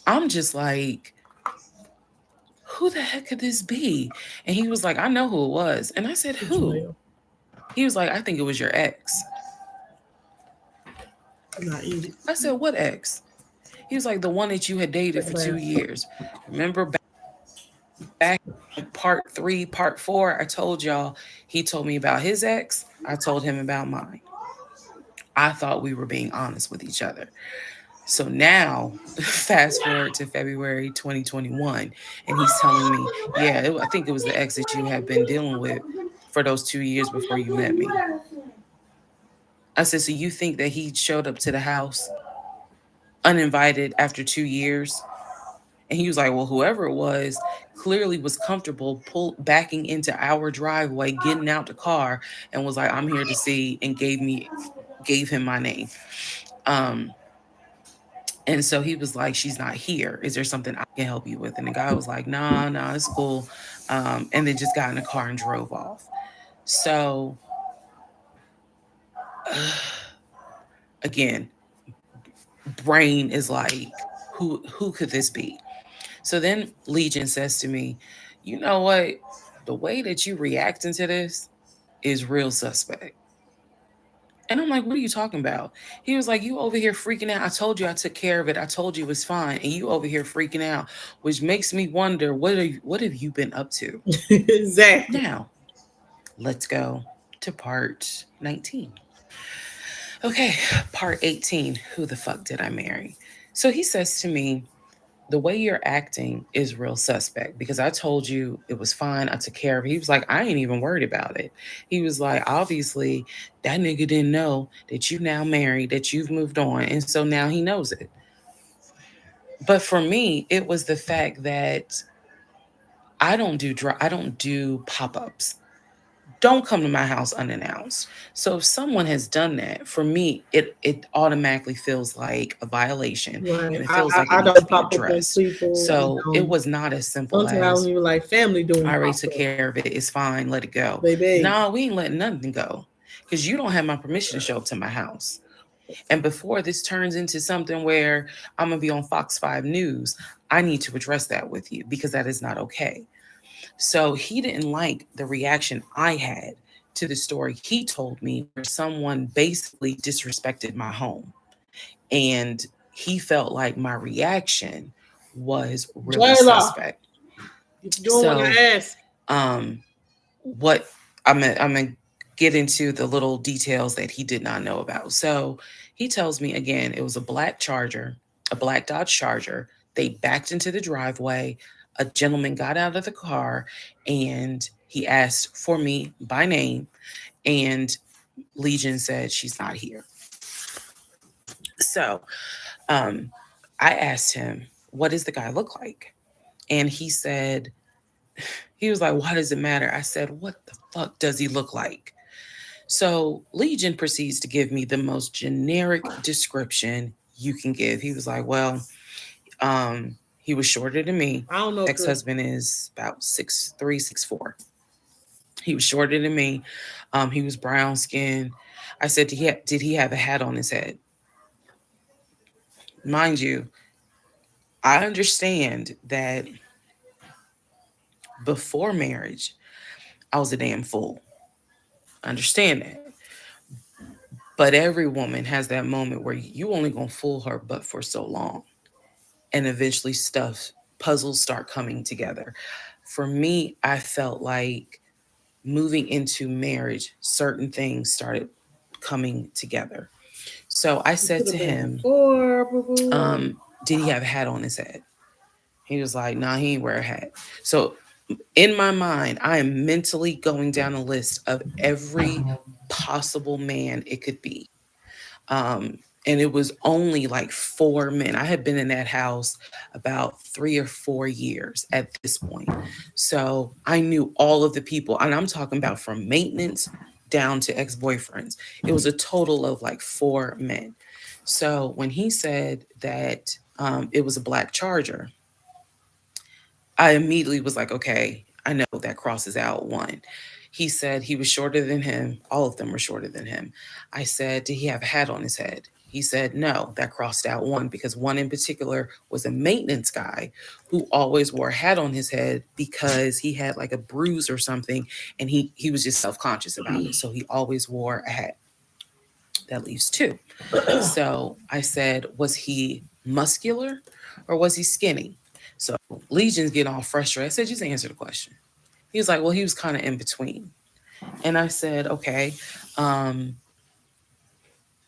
I'm just like, who the heck could this be? And he was like, I know who it was. And I said, Get your who? mail. He was like, I think it was your ex. Not eat it. I said, what ex? He was like, the one that you had dated Take a for 2 years. bath. Remember back in part 3, part 4, I told y'all he told me about his ex. I told him about mine. I thought we were being honest with each other. So now, fast forward to February 2021, and he's telling me, yeah, I think it was the ex that you had been dealing with for those 2 years before you met me. I said, so you think that he showed up to the house uninvited after 2 years? And he was like, well, whoever it was clearly was comfortable backing into our driveway, getting out the car, and was like, I'm here to see, and gave him my name. Um, And so he was like, she's not here. Is there something I can help you with? And the guy was like, nah, nah, it's cool. And then just got in the car and drove off. So again, brain is like, who could this be? So then Legion says to me, you know what? The way that you reacting to this is real suspect. And I'm like, what are you talking about? He was like, you over here freaking out. I told you I took care of it. I told you it was fine. And you over here freaking out, which makes me wonder, what have you been up to? Exactly. Now, let's go to part 19. Okay, part 18. Who the fuck did I marry? So he says to me, the way you're acting is real suspect because I told you it was fine. I took care of it. He was like, I ain't even worried about it. He was like, obviously, that nigga didn't know that you now married, that you've moved on. And so now he knows it. But for me, it was the fact that I don't do pop-ups. Don't come to my house unannounced. So if someone has done that, for me, it automatically feels like a violation Right. and it I, feels like I it I needs to don't be pop up on addressed. people. So it was not as simple Sometimes as you like family I doing already pop took up. care of it. It's fine. Let it go. Baby. No, we ain't letting nothing go because you don't have my permission to show up to my house. And before this turns into something where I'm going to be on Fox 5 News, I need to address that with you because that is not okay. So he didn't like the reaction I had to the story he told me where someone basically disrespected my home. And he felt like my reaction was really Jayla, suspect. if you're doing what So I ask. um what I'm gonna get into the little details that he did not know about. So he tells me again, it was a black Charger, a black Dodge Charger. They backed into the driveway. A gentleman got out of the car and he asked for me by name. And Legion said she's not here. So um, I asked him, what does the guy look like? And he said, he was like, why does it matter? I said, what the fuck does he look like? So Legion proceeds to give me the most generic description you can give. He was like, well, he was shorter than me. I don't know if the Ex-husband is about 6'3", 6'4". He was shorter than me. He was brown skinned. I said, did he have a hat on his head? Mind you, I understand that before marriage, I was a damn fool. I understand that. But every woman has that moment where you only gonna fool her but for so long. And eventually puzzles start coming together. For me, I felt like moving into marriage, certain things started coming together. So I it could said have to been him, before, boo boo. did he have a hat on his head? He was like, nah, he ain't wear a hat. So in my mind, I am mentally going down a list of every possible man it could be. And it was only like four men. I had been in that house about 3 or 4 years at this point. So I knew all of the people, and I'm talking about from maintenance down to ex boyfriends. It was a total of like four men. So when he said that it was a black Charger, I immediately was like, okay, I know that crosses out one. He said he was shorter than him. All of them were shorter than him. I said, did he have a hat on his head? He said, no, that crossed out one because one in particular was a maintenance guy who always wore a hat on his head because he had like a bruise or something and he was just self conscious about it. So he always wore a hat. That leaves two. So I said, was he muscular or was he skinny? So Legion's getting all frustrated. I said, just answer the question. He was like, well, he was kind of in between. And I said, okay. Um,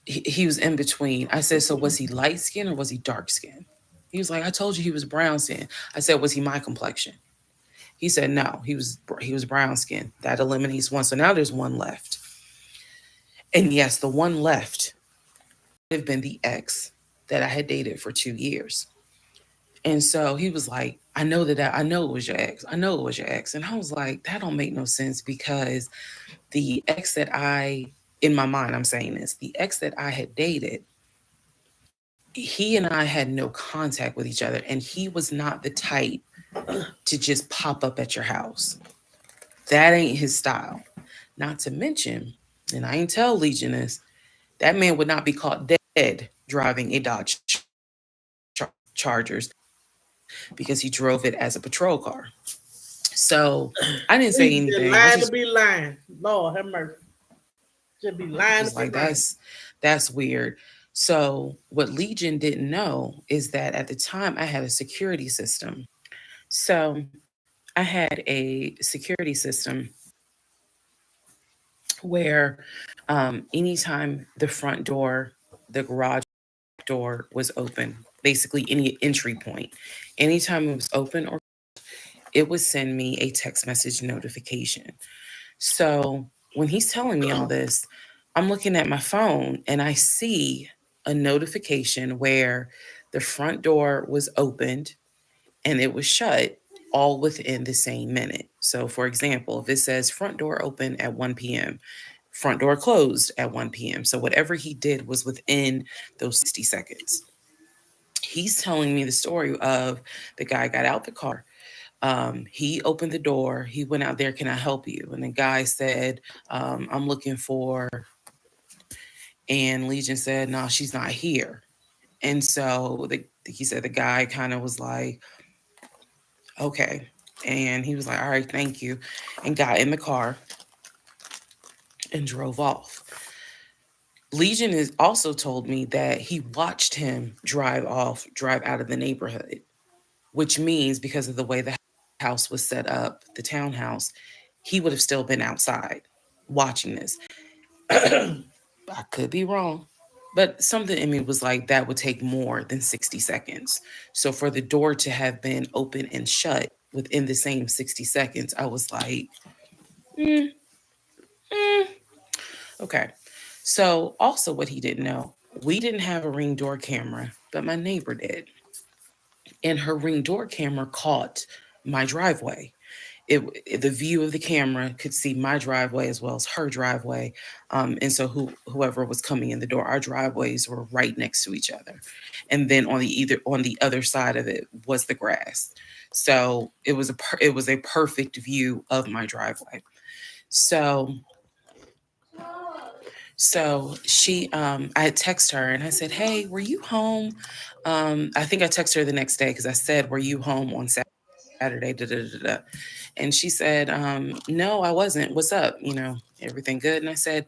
he was in between. I said, so was he light skinned or was he dark skinned? He was like, I told you he was brown skinned. I said, was he my complexion? He said, no, he was brown skinned. That eliminates one. So now there's one left. And yes, the one left have been the ex that I had dated for 2 years. And so he was like, I know it was your ex. I know it was your ex. And I was like, that don't make no sense because the ex that in my mind, I'm saying this, the ex that I had dated, he and I had no contact with each other. And he was not the type to just pop up at your house. That ain't his style. Not to mention, and I ain't tell Legion this, that man would not be caught dead driving a Dodge Chargers because he drove it as a patrol car. So I didn't say He's just anything. I lying to just be lying. Lord have mercy. Just be lying to was be like, lying. that's weird. So what Legion didn't know is that at the time I had a security system. So I had a security system where anytime the front door, the garage door was open, basically any entry point, anytime it was open or it would send me a text message notification. So when he's telling me all this, I'm looking at my phone and I see a notification where the front door was opened and it was shut all within the same minute. So, for example, if it says front door open at 1 p.m., front door closed at 1 p.m. So, whatever he did was within those 60 seconds. He's telling me the story of the guy got out the car. He opened the door. He went out there. Can I help you? And the guy said, I'm looking for, and Legion said, no, she's not here. And so he said the guy kind of was like, okay. And he was like, all right, thank you. And got in the car and drove off. Legion has also told me that he watched him drive out of the neighborhood, which means because of the way the house was set up, the townhouse, he would have still been outside watching this. I could be wrong, but something in me was like, that would take more than 60 seconds. So for the door to have been open and shut within the same 60 seconds, I was like, mm, mm. Okay. So also what he didn't know, we didn't have a Ring door camera, but my neighbor did. And her Ring door camera caught my driveway. The view of the camera could see my driveway as well as her driveway, and so whoever was coming in the door, our driveways were right next to each other, and then on the other side of it was the grass. So it was a perfect view of my driveway. So she I had texted her and I said, "Hey, were you home?" I think I texted her the next day because I said, "Were you home on Saturday?" Da, da, da, da. And she said, no, I wasn't. What's up? Everything good? And I said,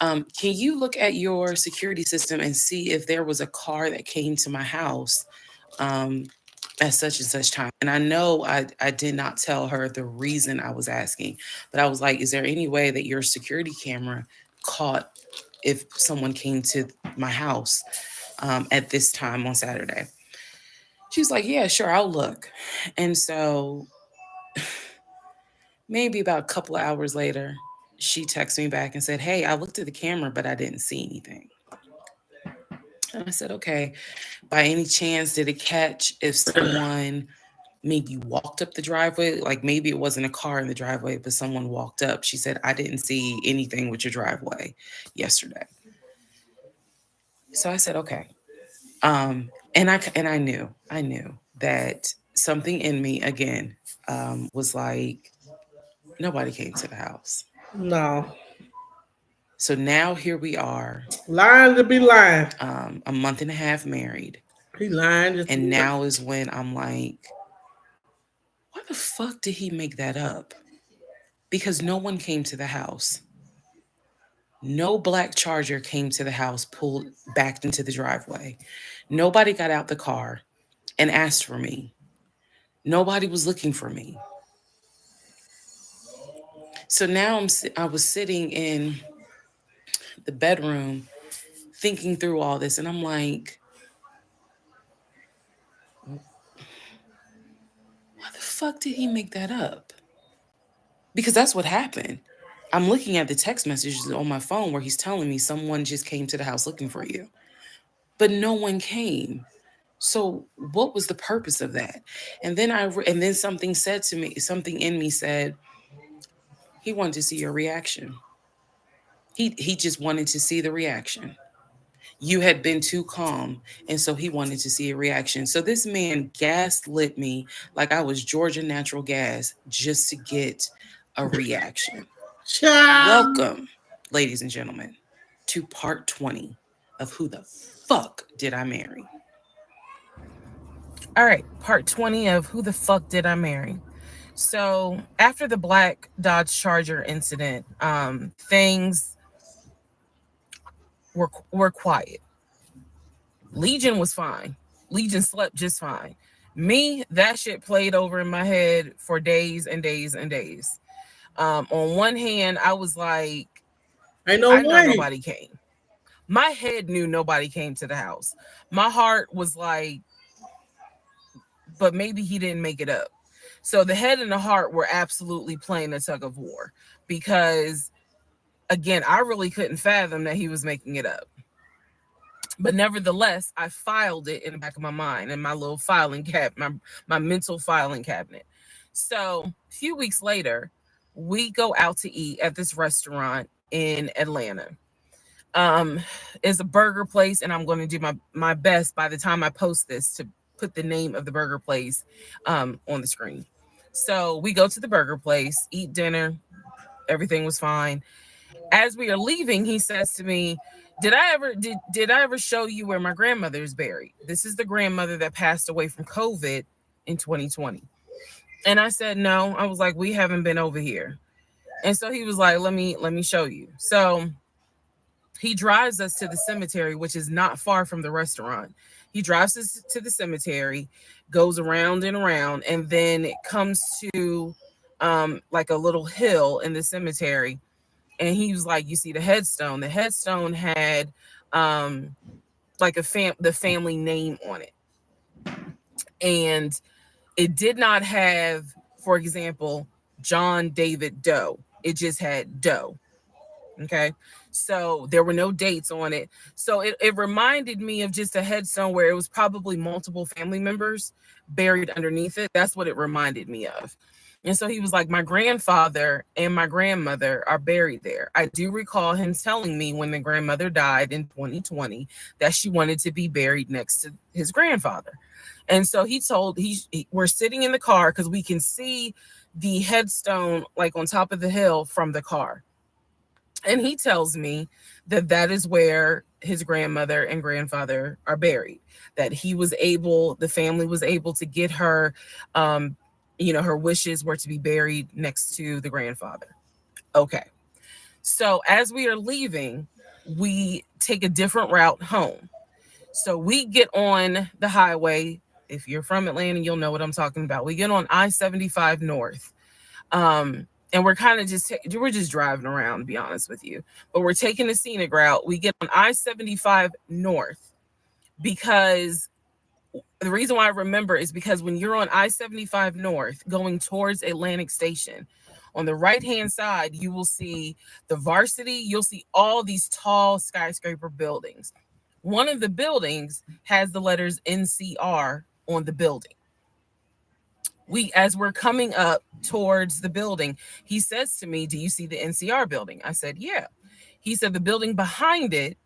can you look at your security system and see if there was a car that came to my house um, at such and such time? And I know I did not tell her the reason I was asking, but I was like, is there any way that your security camera caught if someone came to my house at this time on Saturday? She's like, yeah, sure, I'll look. And so maybe about a couple of hours later, she texted me back and said, "Hey, I looked at the camera, but I didn't see anything." And I said, "Okay, by any chance, did it catch if someone maybe walked up the driveway? Like maybe it wasn't a car in the driveway, but someone walked up." She said, "I didn't see anything with your driveway yesterday." So I said, "Okay." I knew that something in me again was like, nobody came to the house. No. So now here we are, Lying to be lying. a month and a half married. He lying just to And be lying. now is when I'm like, why the fuck did he make that up? Because no one came to the house. No black charger came to the house, pulled backed into the driveway. Nobody got out the car and asked for me. Nobody was looking for me. So now I was sitting in the bedroom thinking through all this, and I'm like, why the fuck did he make that up? Because that's what happened. I'm looking at the text messages on my phone where he's telling me someone just came to the house looking for you, but no one came. So what was the purpose of that? And then something said to me, something in me said, he wanted to see your reaction. He just wanted to see the reaction. You had been too calm, and so he wanted to see a reaction. So this man gaslit me like I was Georgia Natural Gas just to get a reaction. Child. Welcome, ladies and gentlemen, to part 20 of Who the Fuck Did I Marry? All right, part 20 of Who the Fuck Did I Marry? So, after the black Dodge Charger incident, things were quiet. Legion was fine. Legion slept just fine. Me, that shit played over in my head for days and days and days. On one hand, I was like, Ain't no I know way. nobody came. My head knew nobody came to the house. My heart was like, but maybe he didn't make it up. So the head and the heart were absolutely playing a tug of war because, again, I really couldn't fathom that he was making it up. But nevertheless, I filed it in the back of my mind in my little filing my mental filing cabinet. So a few weeks later, we go out to eat at this restaurant in Atlanta. Um, it's a burger place, and I'm going to do my best by the time I post this to put the name of the burger place on the screen. So we go to the burger place, eat dinner, everything was fine. As we are leaving, he says to me, did I ever show you where my grandmother is buried? This is the grandmother that passed away from COVID in 2020. And I said, no. I was like, we haven't been over here. And so he was like, let me show you. So he drives us to the cemetery, which is not far from the restaurant. He drives us to the cemetery, goes around and around, and then it comes to like a little hill in the cemetery. And he was like, you see the headstone. The headstone had like the family name on it. And it did not have, for example, John David Doe. It just had Doe. Okay. So there were no dates on it. So it reminded me of just a headstone where it was probably multiple family members buried underneath it. That's what it reminded me of. And so he was like, my grandfather and my grandmother are buried there. I do recall him telling me when the grandmother died in 2020 that she wanted to be buried next to his grandfather. And so we're sitting in the car because we can see the headstone like on top of the hill from the car. And he tells me that that is where his grandmother and grandfather are buried, that the family was able to get her, her wishes were to be buried next to the grandfather. Okay. So as we are leaving, we take a different route home. So we get on the highway. If you're from Atlanta, you'll know what I'm talking about. We get on I-75 North. And we're kind of we're just driving around, to be honest with you. But we're taking the scenic route. We get on I-75 North because the reason why I remember is because when you're on I-75 North going towards Atlantic Station, on the right-hand side, you will see the Varsity. You'll see all these tall skyscraper buildings. One of the buildings has the letters NCR on the building. As we're coming up towards the building, he says to me, do you see the NCR building? I said, yeah. He said, the building behind it,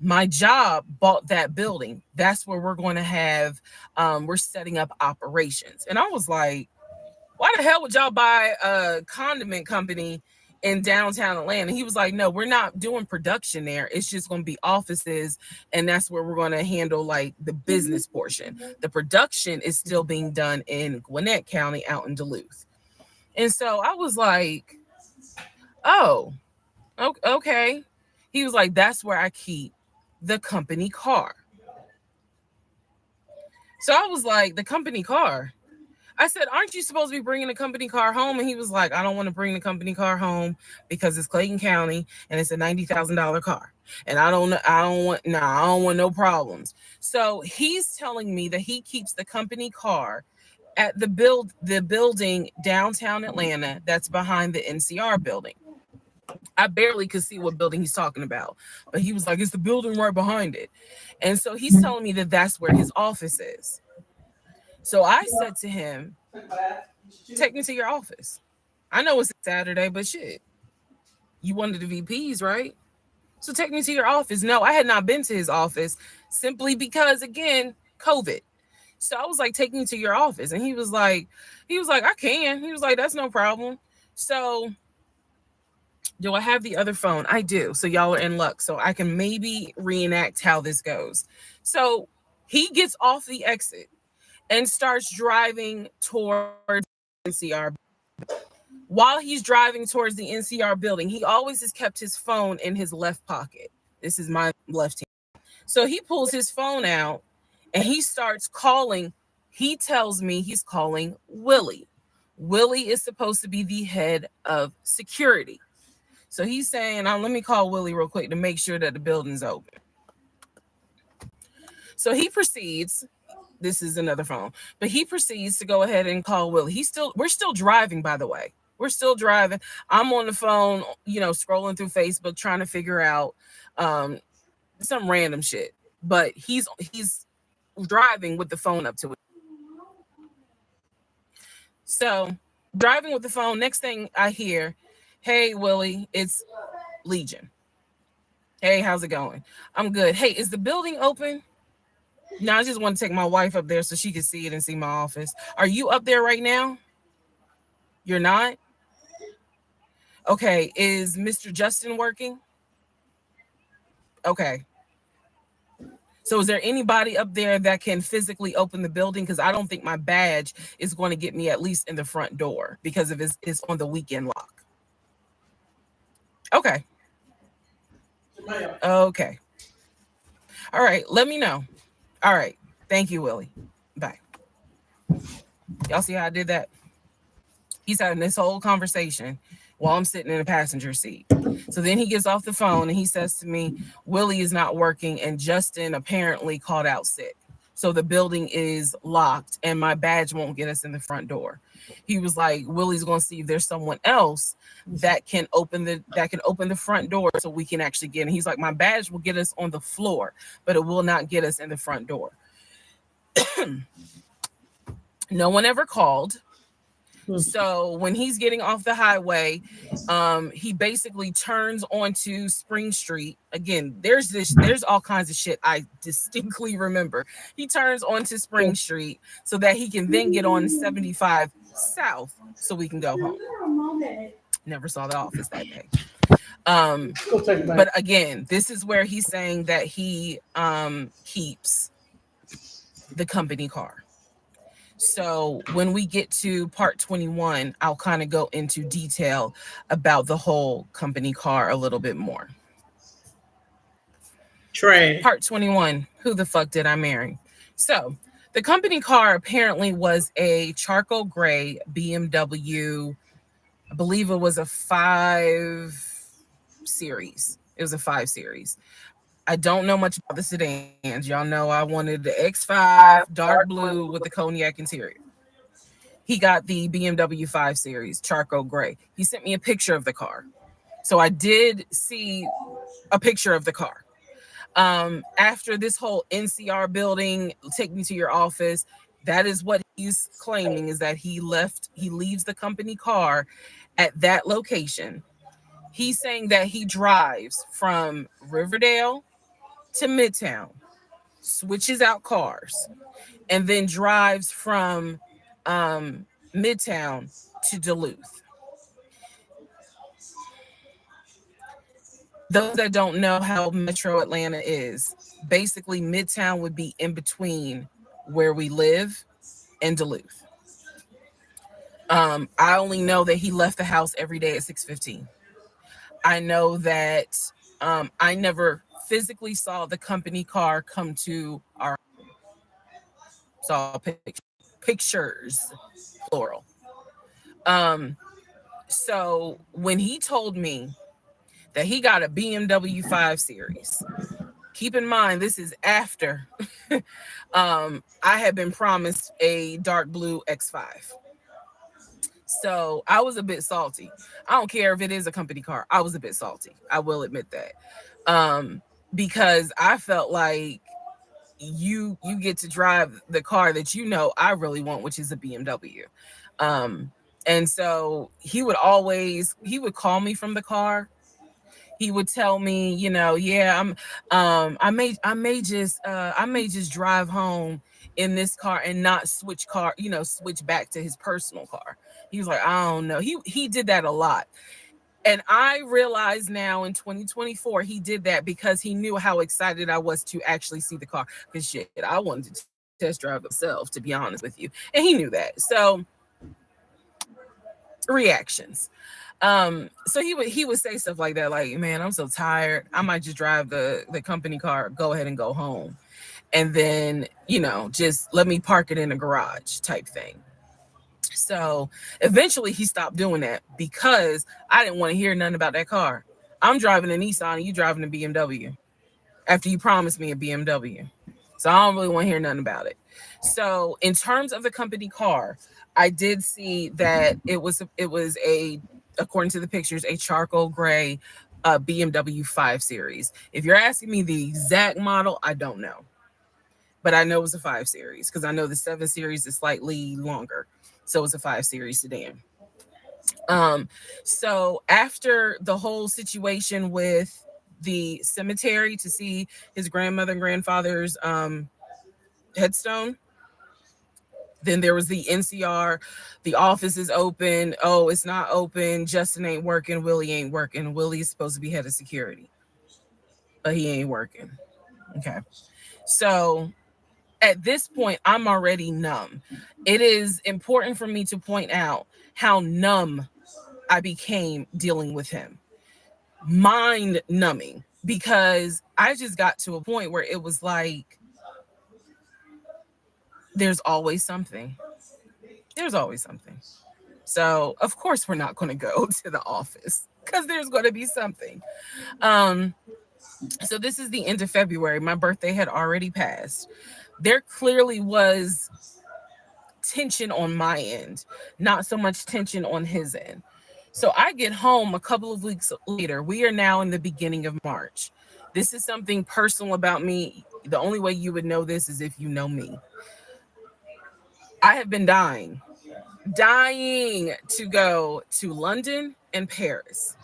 my job bought that building. That's where we're going to have, we're setting up operations. And I was like, why the hell would y'all buy a condiment company in downtown Atlanta? He was like, no, we're not doing production there. It's just going to be offices. And that's where we're going to handle like the business portion. The production is still being done in Gwinnett County out in Duluth. And so I was like, oh, okay. He was like, that's where I keep the company car. So I was like, the company car? I said, aren't you supposed to be bringing the company car home? And he was like, I don't want to bring the company car home because it's Clayton County and it's a $90,000 car. And I don't want no problems. So he's telling me that he keeps the company car at the building downtown Atlanta that's behind the NCR building. I barely could see what building he's talking about, but he was like, it's the building right behind it. And so he's telling me that that's where his office is. So I said to him, take me to your office. I know it's Saturday, but shit, you wanted the VPs, right? So take me to your office. No, I had not been to his office simply because, again, COVID. So I was like, take me to your office. And he was like, I can. He was like, that's no problem. So do I have the other phone? I do. So y'all are in luck. So I can maybe reenact how this goes. So he gets off the exit and starts driving towards NCR. While he's driving towards the NCR building, he always has kept his phone in his left pocket. This is my left hand. So he pulls his phone out and he starts calling. He tells me he's calling Willie. Willie is supposed to be the head of security. So he's saying, let me call Willie real quick to make sure that the building's open. So he proceeds. This is another phone, but he proceeds to go ahead and call Willie. We're still driving, by the way. We're still driving. I'm on the phone, scrolling through Facebook, trying to figure out some random shit. But he's driving with the phone up to it. So driving with the phone. Next thing I hear, hey, Willie, it's Legion. Hey, how's it going? I'm good. Hey, is the building open? No, I just want to take my wife up there so she can see it and see my office. Are you up there right now? You're not? Okay. Is Mr. Justin working? Okay. So is there anybody up there that can physically open the building? Because I don't think my badge is going to get me at least in the front door because of it's on the weekend lock. Okay. Okay. All right. Let me know. All right. Thank you, Willie. Bye. Y'all see how I did that? He's having this whole conversation while I'm sitting in the passenger seat. So then he gets off the phone and he says to me, Willie is not working and Justin apparently called out sick. So the building is locked and my badge won't get us in the front door. He was like, Willie's going to see if there's someone else that can open the front door so we can actually get in. He's like, my badge will get us on the floor, but it will not get us in the front door. No one ever called. So when he's getting off the highway, he basically turns onto Spring Street. Again, there's all kinds of shit I distinctly remember. He turns onto Spring Street so that he can then get on 75 South so we can go home. Never saw the office that day. But again, this is where he's saying that he keeps the company car. So when we get to part 21, I'll kind of go into detail about the whole company car a little bit more. Trash. Part 21, who the fuck did I marry? So the company car apparently was a charcoal gray BMW. I believe it was a 5 series. It was a 5 series. I don't know much about the sedans. Y'all know I wanted the X5 dark blue with the cognac interior. He got the BMW 5 Series charcoal gray. He sent me a picture of the car. So I did see a picture of the car. After this whole NCR building, take me to your office, that is what he's claiming, is that he leaves the company car at that location. He's saying that he drives from Riverdale to Midtown, switches out cars, and then drives from Midtown to Duluth. Those that don't know how Metro Atlanta is, basically Midtown would be in between where we live and Duluth. I only know that he left the house every day at 6:15. I know that I never physically saw the company car come to our saw pictures, plural. So when he told me that he got a BMW 5 Series, keep in mind this is after I had been promised a dark blue X5. So I was a bit salty. I don't care if it is a company car. I was a bit salty. I will admit that. Because I felt like you get to drive the car that I really want, which is a BMW. And so he would call me from the car. He would tell me, yeah, I may just drive home in this car and not switch back to his personal car. He was like, I don't know. He did that a lot. And I realize now in 2024, he did that because he knew how excited I was to actually see the car. Because shit, I wanted to test drive myself, to be honest with you. And he knew that. So reactions. So he would say stuff like that, like, man, I'm so tired. I might just drive the company car, go ahead and go home. And then, just let me park it in a garage type thing. So eventually he stopped doing that because I didn't want to hear nothing about that car. I'm driving a Nissan and you driving a BMW after you promised me a BMW. So I don't really want to hear nothing about it. So in terms of the company car, I did see that it was according to the pictures, a charcoal gray BMW 5 Series. If you're asking me the exact model, I don't know. But I know it was a 5 Series because I know the 7 Series is slightly longer. So it's a 5 Series sedan. So after the whole situation with the cemetery to see his grandmother and grandfather's headstone, then there was the NCR, the office is open. Oh, it's not open. Justin ain't working. Willie ain't working. Willie's supposed to be head of security, but he ain't working. Okay. So at this point, I'm already numb. It is important for me to point out how numb I became dealing with him. Mind numbing, because I just got to a point where it was like, there's always something. There's always something. So of course we're not going to go to the office because there's going to be something. Um, so this is the end of February. My birthday had already passed. There clearly was tension on my end, not so much tension on his end. So I get home a couple of weeks later. We are now in the beginning of March. This is something personal about me. The only way you would know this is if you know me. I have been dying to go to London and Paris.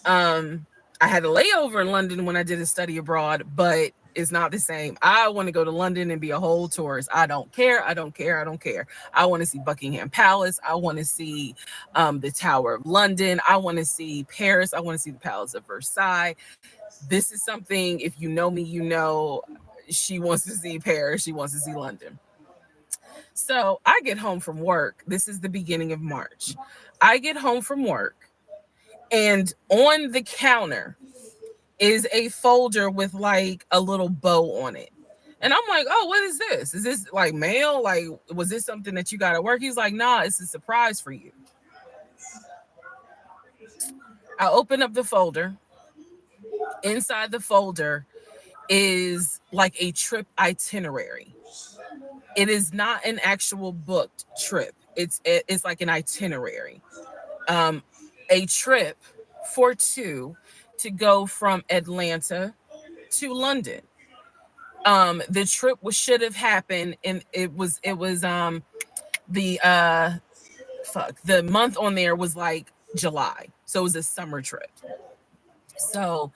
Um, I had a layover in London when I did a study abroad, but it's not the same. I want to go to London and be a whole tourist. I don't care. I don't care. I don't care. I want to see Buckingham Palace. I want to see the Tower of London. I want to see Paris. I want to see the Palace of Versailles. This is something, if you know me, you know she wants to see Paris. She wants to see London. So I get home from work. This is the beginning of March. I get home from work, and on the counter is a folder with like a little bow on it. And I'm like, oh, what is this? Is this like mail? Like, was this something that you got at work? He's like, nah, it's a surprise for you. I open up the folder. Inside the folder is like a trip itinerary. It is not an actual booked trip. It's like an itinerary. Um, a trip for two to go from Atlanta to London. The trip should have happened, and it was the the month on there was like July, so it was a summer trip. So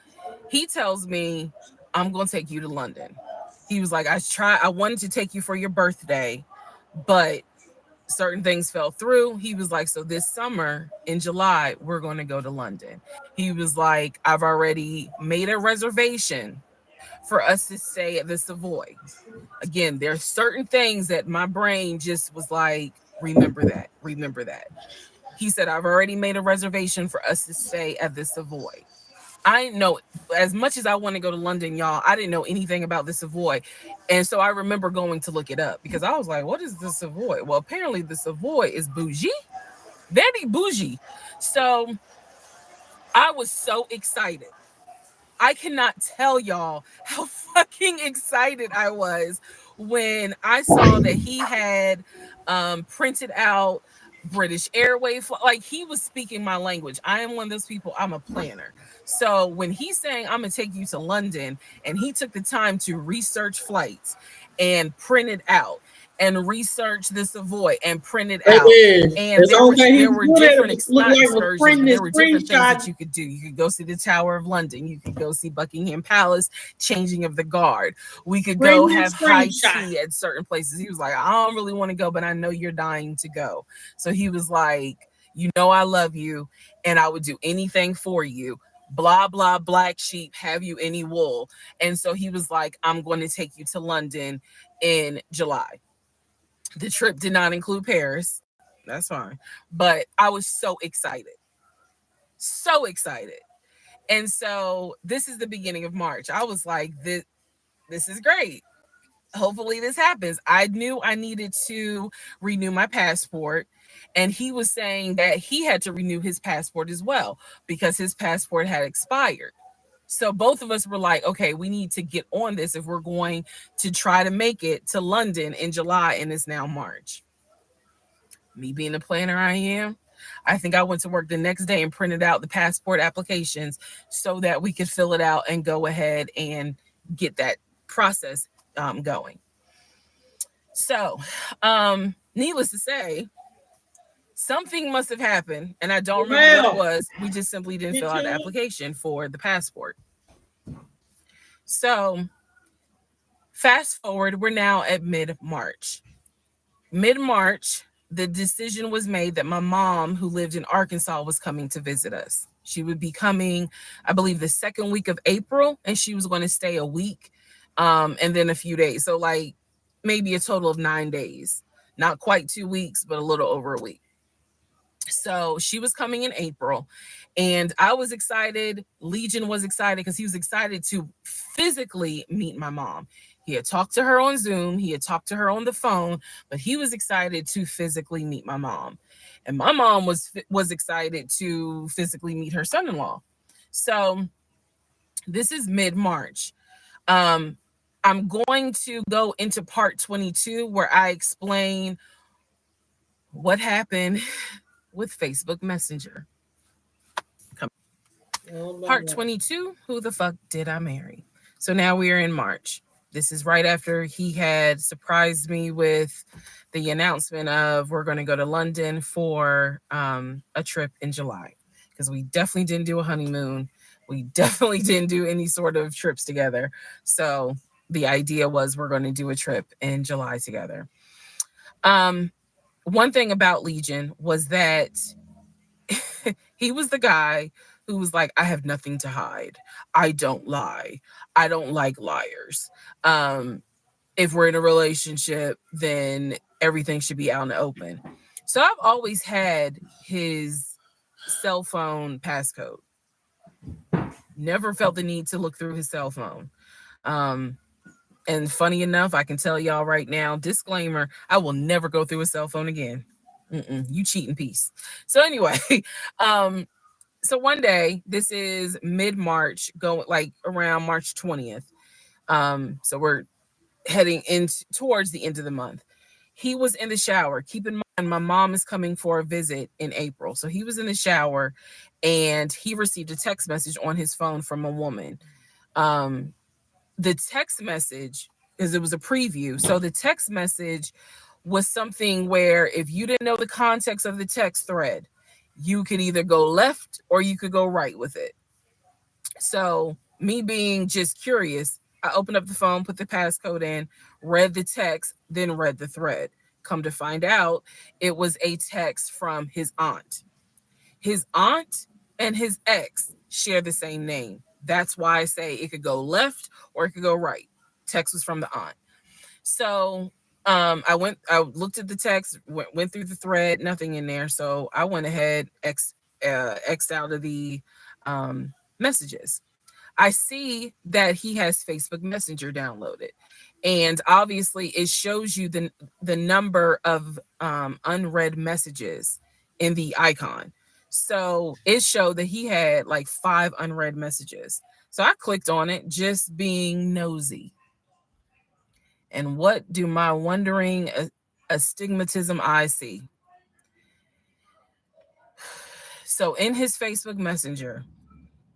he tells me, I'm gonna take you to London. He was like, I wanted to take you for your birthday, but certain things fell through. He was like, so this summer in July, we're going to go to London. He was like, I've already made a reservation for us to stay at the Savoy. Again, there's certain things that my brain just was like, remember that, remember that. He said, I've already made a reservation for us to stay at the Savoy. I didn't know, as much as I want to go to London, y'all, I didn't know anything about the Savoy. And so I remember going to look it up because I was like, what is the Savoy? Well, apparently the Savoy is bougie, very bougie. So I was so excited. I cannot tell y'all how fucking excited I was when I saw that he had printed out British Airways. Like, he was speaking my language. I am one of those people, I'm a planner. So when he's saying, I'm going to take you to London, and he took the time to research flights and print it out and research the Savoy and print it out. And That's the only thing he there was were good at. different Look like was excursions, printing but his there were different things screenshot. that you could do. You could go see the Tower of London. You could go see Buckingham Palace, changing of the guard. We could go Printing have his high screenshot. tea at certain places. He was like, I don't really want to go, but I know you're dying to go. So he was like, you know, I love you and I would do anything for you. Blah, blah, black sheep, have you any wool? And so he was like, I'm going to take you to London in July. The trip did not include Paris. That's fine. But I was so excited. So excited. And so this is the beginning of March. I was like, this is great. Hopefully this happens. I knew I needed to renew my passport. And he was saying that he had to renew his passport as well because his passport had expired. So both of us were like, okay, we need to get on this if we're going to try to make it to London in July, and it's now March. Me being the planner I am, I think I went to work the next day and printed out the passport applications so that we could fill it out and go ahead and get that process going. So, needless to say, something must have happened, and I don't remember what it was. We just simply didn't fill out the application for the passport. So, fast forward, we're now at mid-March. Mid-March, the decision was made that my mom, who lived in Arkansas, was coming to visit us. She would be coming, I believe, the second week of April, and she was going to stay a week, and then a few days. So, like, maybe a total of 9 days. Not quite 2 weeks, but a little over a week. So she was coming in April, and I was excited. Legion was excited because he was excited to physically meet my mom. He had talked to her on Zoom, he had talked to her on the phone, but he was excited to physically meet my mom. And my mom was excited to physically meet her son-in-law. So this is mid-March. Um, I'm going to go into part 22 where I explain what happened with Facebook Messenger. Oh Part Lord. 22, who the fuck did I marry? So now we are in March. This is right after he had surprised me with the announcement of we're going to go to London for a trip in July. Because we definitely didn't do a honeymoon. We definitely didn't do any sort of trips together. So the idea was we're going to do a trip in July together. One thing about Legion was that he was the guy who was like, I have nothing to hide. I don't lie. I don't like liars. If we're in a relationship, then everything should be out in the open. So I've always had his cell phone passcode. Never felt the need to look through his cell phone. Um, and funny enough, I can tell y'all right now, disclaimer, I will never go through a cell phone again. You cheat in peace. So anyway, um, so one day, this is mid-March, going like around March 20th. So we're heading in towards the end of the month. He was in the shower. Keep in mind, my mom is coming for a visit in April. So he was in the shower and he received a text message on his phone from a woman. The text message, because it was a preview. So the text message was something where if you didn't know the context of the text thread, you could either go left or you could go right with it. So me being just curious, I opened up the phone, put the passcode in, read the text, then read the thread. Come to find out, it was a text from his aunt. His aunt and his ex share the same name. That's why I say it could go left or it could go right. Text was from the aunt. So I looked at the text, went through the thread, nothing in there. So I went ahead, X'd out of the messages. I see that he has Facebook Messenger downloaded. And obviously it shows you the number of unread messages in the icon. So it showed that he had like 5 unread messages. So I clicked on it, just being nosy. And what do my wondering astigmatism eyes see? So in his Facebook Messenger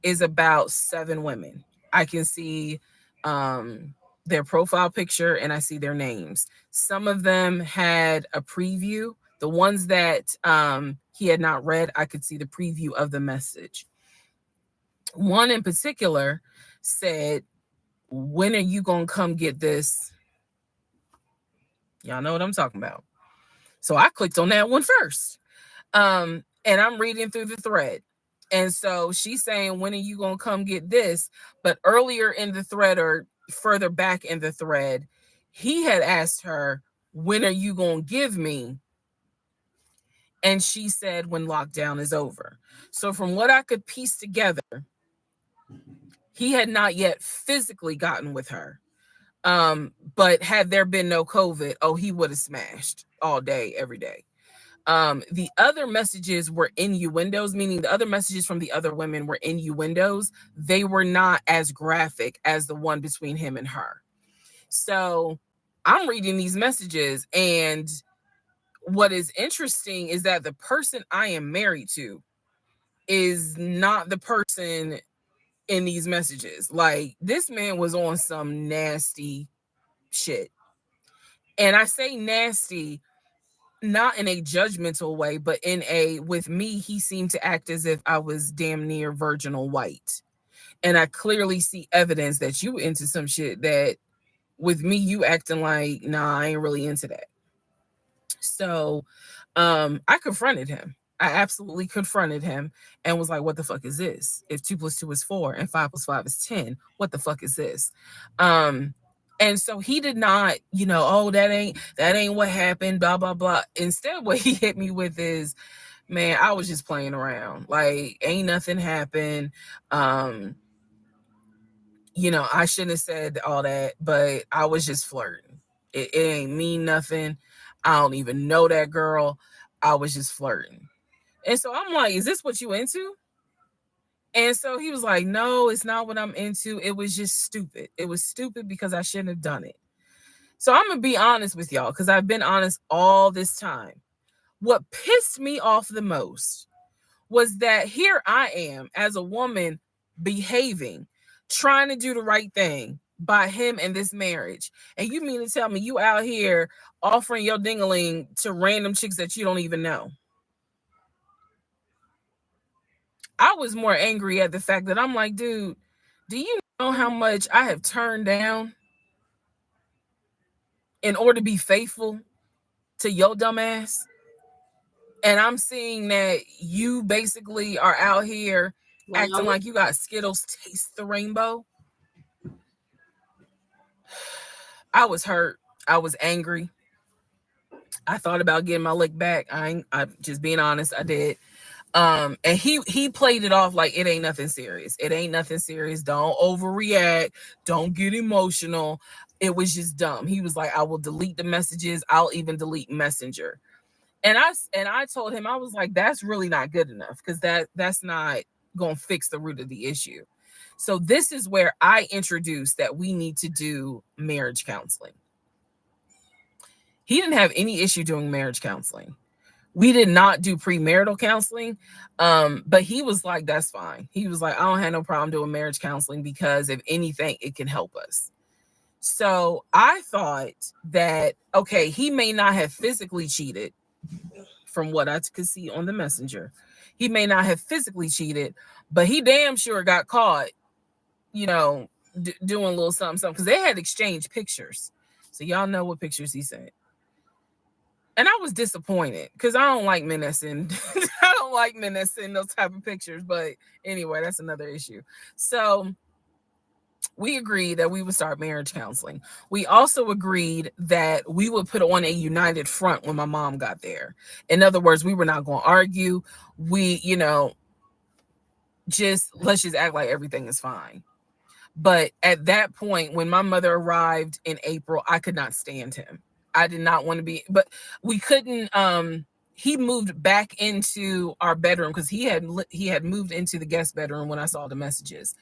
is about 7 women. I can see their profile picture and I see their names. Some of them had a preview. The ones that he had not read, I could see the preview of the message. One in particular said, when are you going to come get this? Y'all know what I'm talking about. So I clicked on that one first. And I'm reading through the thread. And so she's saying, when are you going to come get this? But earlier in the thread, or further back in the thread, he had asked her, when are you going to give me? And she said, when lockdown is over. So from what I could piece together, he had not yet physically gotten with her. But had there been no COVID, oh, he would have smashed all day, every day. The other messages were innuendos, meaning the other messages from the other women were innuendos. They were not as graphic as the one between him and her. So I'm reading these messages, and what is interesting is that the person I am married to is not the person in these messages. Like, this man was on some nasty shit. And I say nasty not in a judgmental way, but in a, with me, he seemed to act as if I was damn near virginal white. And I clearly see evidence that you into some shit that with me, you acting like, nah, I ain't really into that. So I confronted him. I absolutely confronted him and was like, what the fuck is this? If 2 + 2 is 4 and 5 + 5 is 10, what the fuck is this? And so he did not, oh, that ain't what happened, blah, blah, blah. Instead, what he hit me with is, man, I was just playing around. Like, ain't nothing happened. I shouldn't have said all that, but I was just flirting. It ain't mean nothing. I don't even know that girl. I was just flirting. And so I'm like, is this what you into? And so he was like, no, it's not what I'm into. It was just stupid. It was stupid because I shouldn't have done it. So I'm going to be honest with y'all because I've been honest all this time. What pissed me off the most was that here I am as a woman behaving, trying to do the right thing by him and this marriage. And you mean to tell me you out here offering your dingaling to random chicks that you don't even know? I was more angry at the fact that I'm like, dude, do you know how much I have turned down in order to be faithful to your dumb ass? And I'm seeing that you basically are out here acting Well, like you got Skittles taste the rainbow. I was hurt. I was angry. I thought about getting my lick back. I'm just being honest. I did. And he played it off like it ain't nothing serious. It ain't nothing serious. Don't overreact. Don't get emotional. It was just dumb. He was like, I will delete the messages. I'll even delete Messenger. And I told him, I was like, that's really not good enough because that's not gonna fix the root of the issue. So this is where I introduced that we need to do marriage counseling. He didn't have any issue doing marriage counseling. We did not do premarital counseling. But he was like, that's fine. He was like, I don't have no problem doing marriage counseling because if anything, it can help us. So I thought that, okay, he may not have physically cheated from what I could see on the messenger. He may not have physically cheated, but he damn sure got caught, you know, doing a little something, something, because they had exchanged pictures. So y'all know what pictures he sent. And I was disappointed because I don't like men that send I don't like men that send those type of pictures. But anyway, that's another issue. So we agreed that we would start marriage counseling. We also agreed that we would put on a united front when my mom got there. In other words, we were not going to argue. We, just let's just act like everything is fine. But at that point, when my mother arrived in April, I could not stand him. I did not want to be, but we couldn't. He moved back into our bedroom because he had moved into the guest bedroom when I saw the messages.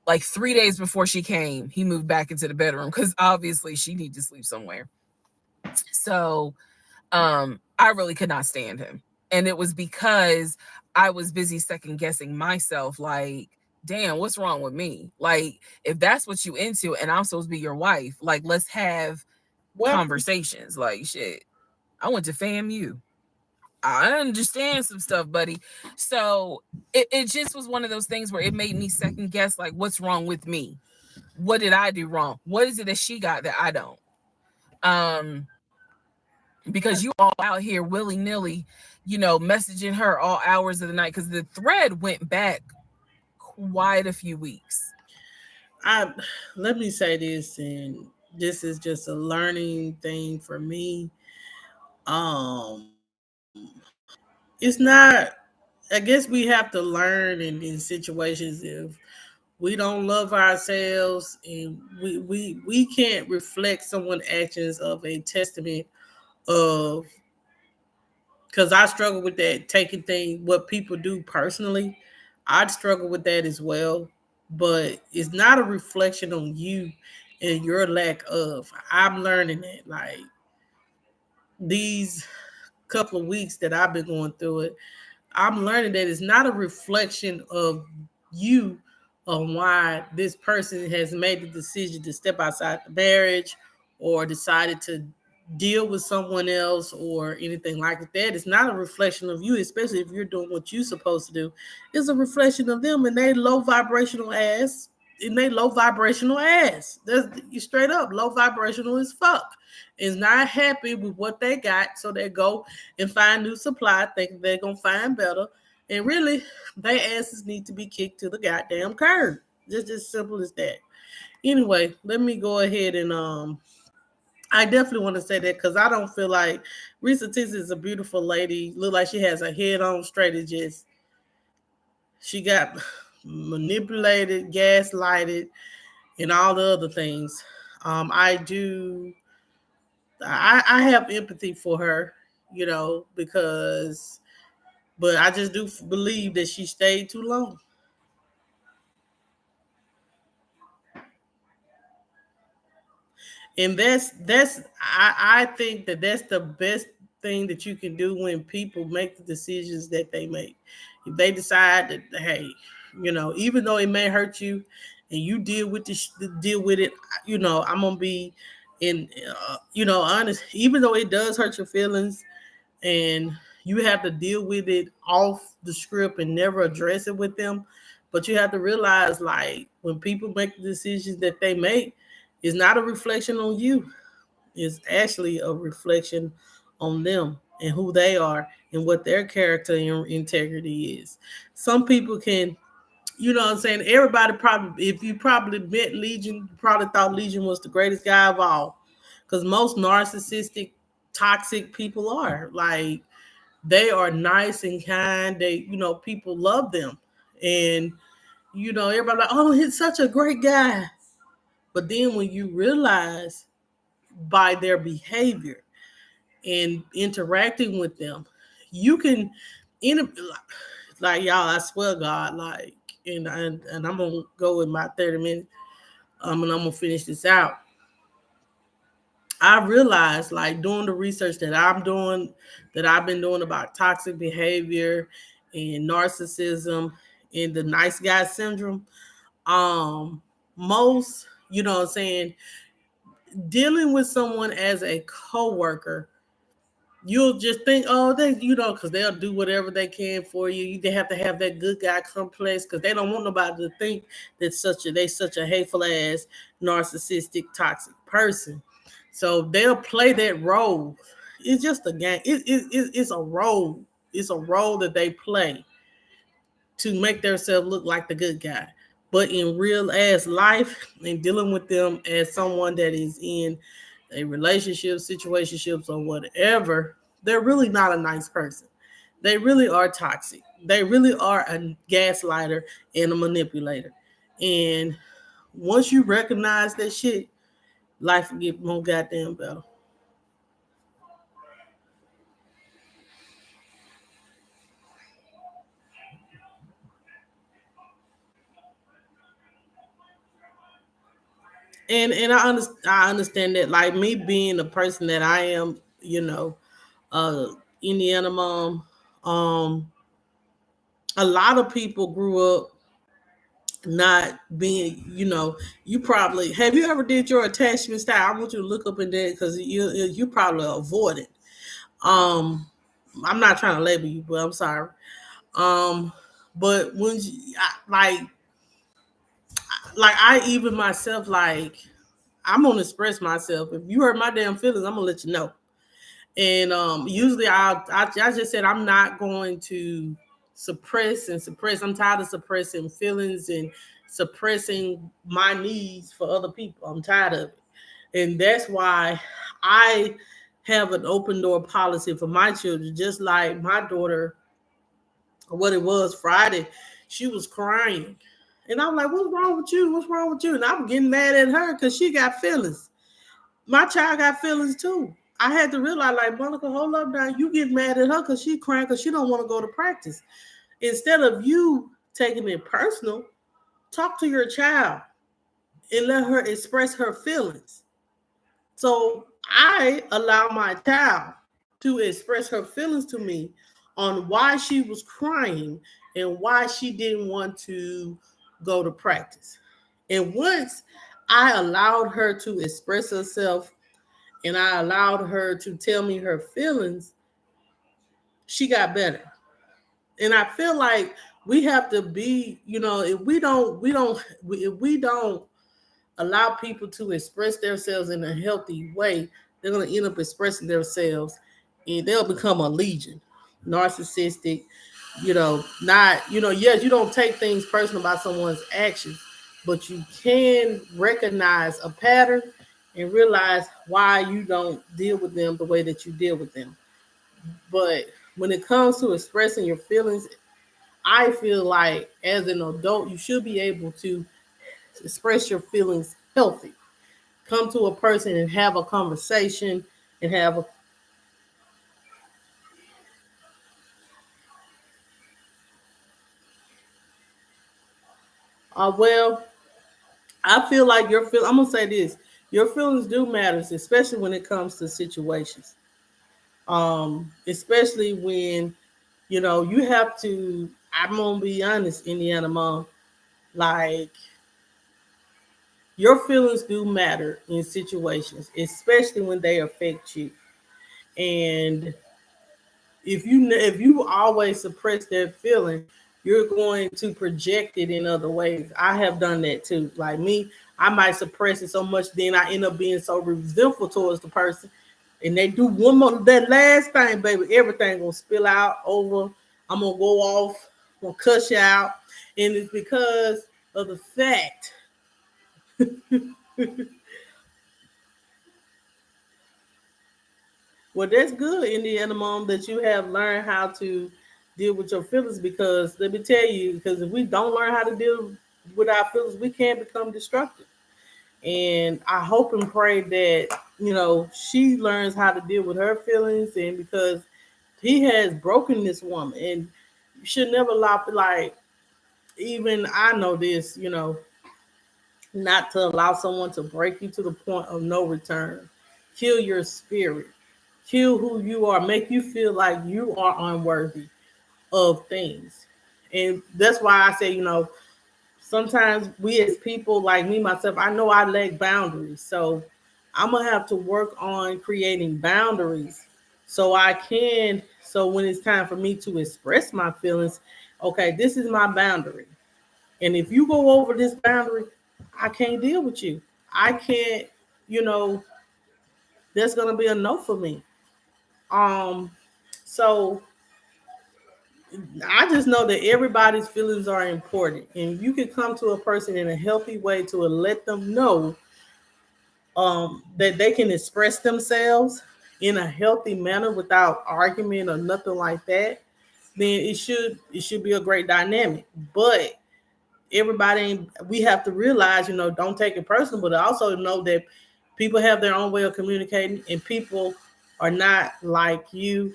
Like 3 days before she came, he moved back into the bedroom because obviously she needed to sleep somewhere. So I really could not stand him. And it was because I was busy second guessing myself, like, damn, what's wrong with me? Like, if that's what you into and I'm supposed to be your wife, like, let's have well, conversations. Like, shit, I went to FAMU. I understand some stuff, buddy. So it just was one of those things where it made me second guess, like, what's wrong with me? What did I do wrong? What is it that she got that I don't? Because you all out here willy-nilly, messaging her all hours of the night because the thread went back quite a few weeks. I let me say this, and this is just a learning thing for me. Um, it's not. I guess we have to learn in situations if we don't love ourselves and we can't reflect someone's actions of a testament of, because I struggle with that, taking things what people do personally. I'd struggle with that as well, but it's not a reflection on you and your lack of. I'm learning that, like, these couple of weeks that I've been going through it, I'm learning that it's not a reflection of you on why this person has made the decision to step outside the marriage or decided to deal with someone else or anything like that. It's not a reflection of you, especially if you're doing what you're supposed to do. It's a reflection of them and they low vibrational ass. And they low vibrational ass. That's you straight up low vibrational as fuck. Is not happy with what they got, so they go and find new supply, thinking they're gonna find better. And really, their asses need to be kicked to the goddamn curb. Just as simple as that. Anyway, let me go ahead and I definitely want to say that because I don't feel like Risa Tiz is a beautiful lady. Look like she has her head on straight. It just she got manipulated, gaslighted, and all the other things. I do. I have empathy for her, because, but I just do believe that she stayed too long. And I think that that's the best thing that you can do when people make the decisions that they make. If they decide that, hey, even though it may hurt you, and you deal with it, I'm gonna be in, honest. Even though it does hurt your feelings, and you have to deal with it off the script and never address it with them. But you have to realize, like, when people make the decisions that they make, it's not a reflection on you. It's actually a reflection on them and who they are and what their character and integrity is. Some people can, what I'm saying? Everybody probably, if you probably met Legion, you probably thought Legion was the greatest guy of all. Because most narcissistic, toxic people are. Like, they are nice and kind. People love them. And, everybody like, oh, he's such a great guy. But then when you realize by their behavior and interacting with them, you can, in like, y'all, I swear, God, like, and I'm gonna go in my 30 minutes, and I'm gonna finish this out. I realized, like, doing the research that I've been doing about toxic behavior and narcissism and the nice guy syndrome. Um, most, what I'm saying, dealing with someone as a coworker, you'll just think, oh, because they'll do whatever they can for you. They have to have that good guy complex because they don't want nobody to think that they such a hateful ass, narcissistic, toxic person. So they'll play that role. It's just a game. It's a role. It's a role that they play to make themselves look like the good guy. But in real ass life and dealing with them as someone that is in a relationship, situationships, or whatever, they're really not a nice person. They really are toxic. They really are a gaslighter and a manipulator. And once you recognize that shit, life will get more goddamn better. And I understand that, like, me being the person that I am, uh Indiana mom, a lot of people grew up not being, you probably have you ever did your attachment style? I want you to look up in there because you probably avoid it. Um, I'm not trying to label you, but I'm sorry. Um, but when like I even myself, like, I'm gonna express myself. If you hurt my damn feelings, I'm gonna let you know. And usually I just said I'm not going to suppress. I'm tired of suppressing feelings and suppressing my needs for other people. I'm tired of it. And that's why I have an open door policy for my children. Just like my daughter, what it was Friday, she was crying. And I'm like, what's wrong with you? What's wrong with you? And I'm getting mad at her because she got feelings. My child got feelings too. I had to realize, like, Monica, hold up now. You get mad at her because she crying because she don't want to go to practice. Instead of you taking it personal, talk to your child and let her express her feelings. So I allow my child to express her feelings to me on why she was crying and why she didn't want to go to practice. And once I allowed her to express herself and I allowed her to tell me her feelings, she got better. And I feel like we have to be, if we don't allow people to express themselves in a healthy way, they're going to end up expressing themselves and they'll become a legion, narcissistic, not, yes, you don't take things personal about someone's actions, but you can recognize a pattern and realize why you don't deal with them the way that you deal with them. But when it comes to expressing your feelings, I feel like as an adult, you should be able to express your feelings healthy. Come to a person and have a conversation and have Well, I feel like I'm gonna say this: your feelings do matter, especially when it comes to situations. Especially when you have to. I'm gonna be honest, Indiana mom. Like your feelings do matter in situations, especially when they affect you. And if you always suppress that feeling, you're going to project it in other ways. I have done that too. Like me, I might suppress it so much, then I end up being so resentful towards the person, and they do one more that last thing, baby, everything gonna spill out over. I'm gonna go off, I'm gonna cuss you out, and it's because of the fact. Well, that's good, Indiana mom, that you have learned how to deal with your feelings. Because let me tell you, because if we don't learn how to deal with our feelings, we can become destructive. And I hope and pray that she learns how to deal with her feelings, and because he has broken this woman, and you should never allow, like, even I know this, not to allow someone to break you to the point of no return, kill your spirit, kill who you are, make you feel like you are unworthy of things. And that's why I say, sometimes we as people, like me myself, I know I lack boundaries. So I'm gonna have to work on creating boundaries so I can, so when it's time for me to express my feelings, okay, this is my boundary. And if you go over this boundary, I can't deal with you. I can't, you know, that's gonna be a no for me. Um, so I just know that everybody's feelings are important, and you can come to a person in a healthy way to let them know that they can express themselves in a healthy manner without argument or nothing like that. Then it should be a great dynamic. But everybody, we have to realize, don't take it personal, but also know that people have their own way of communicating, and people are not like you.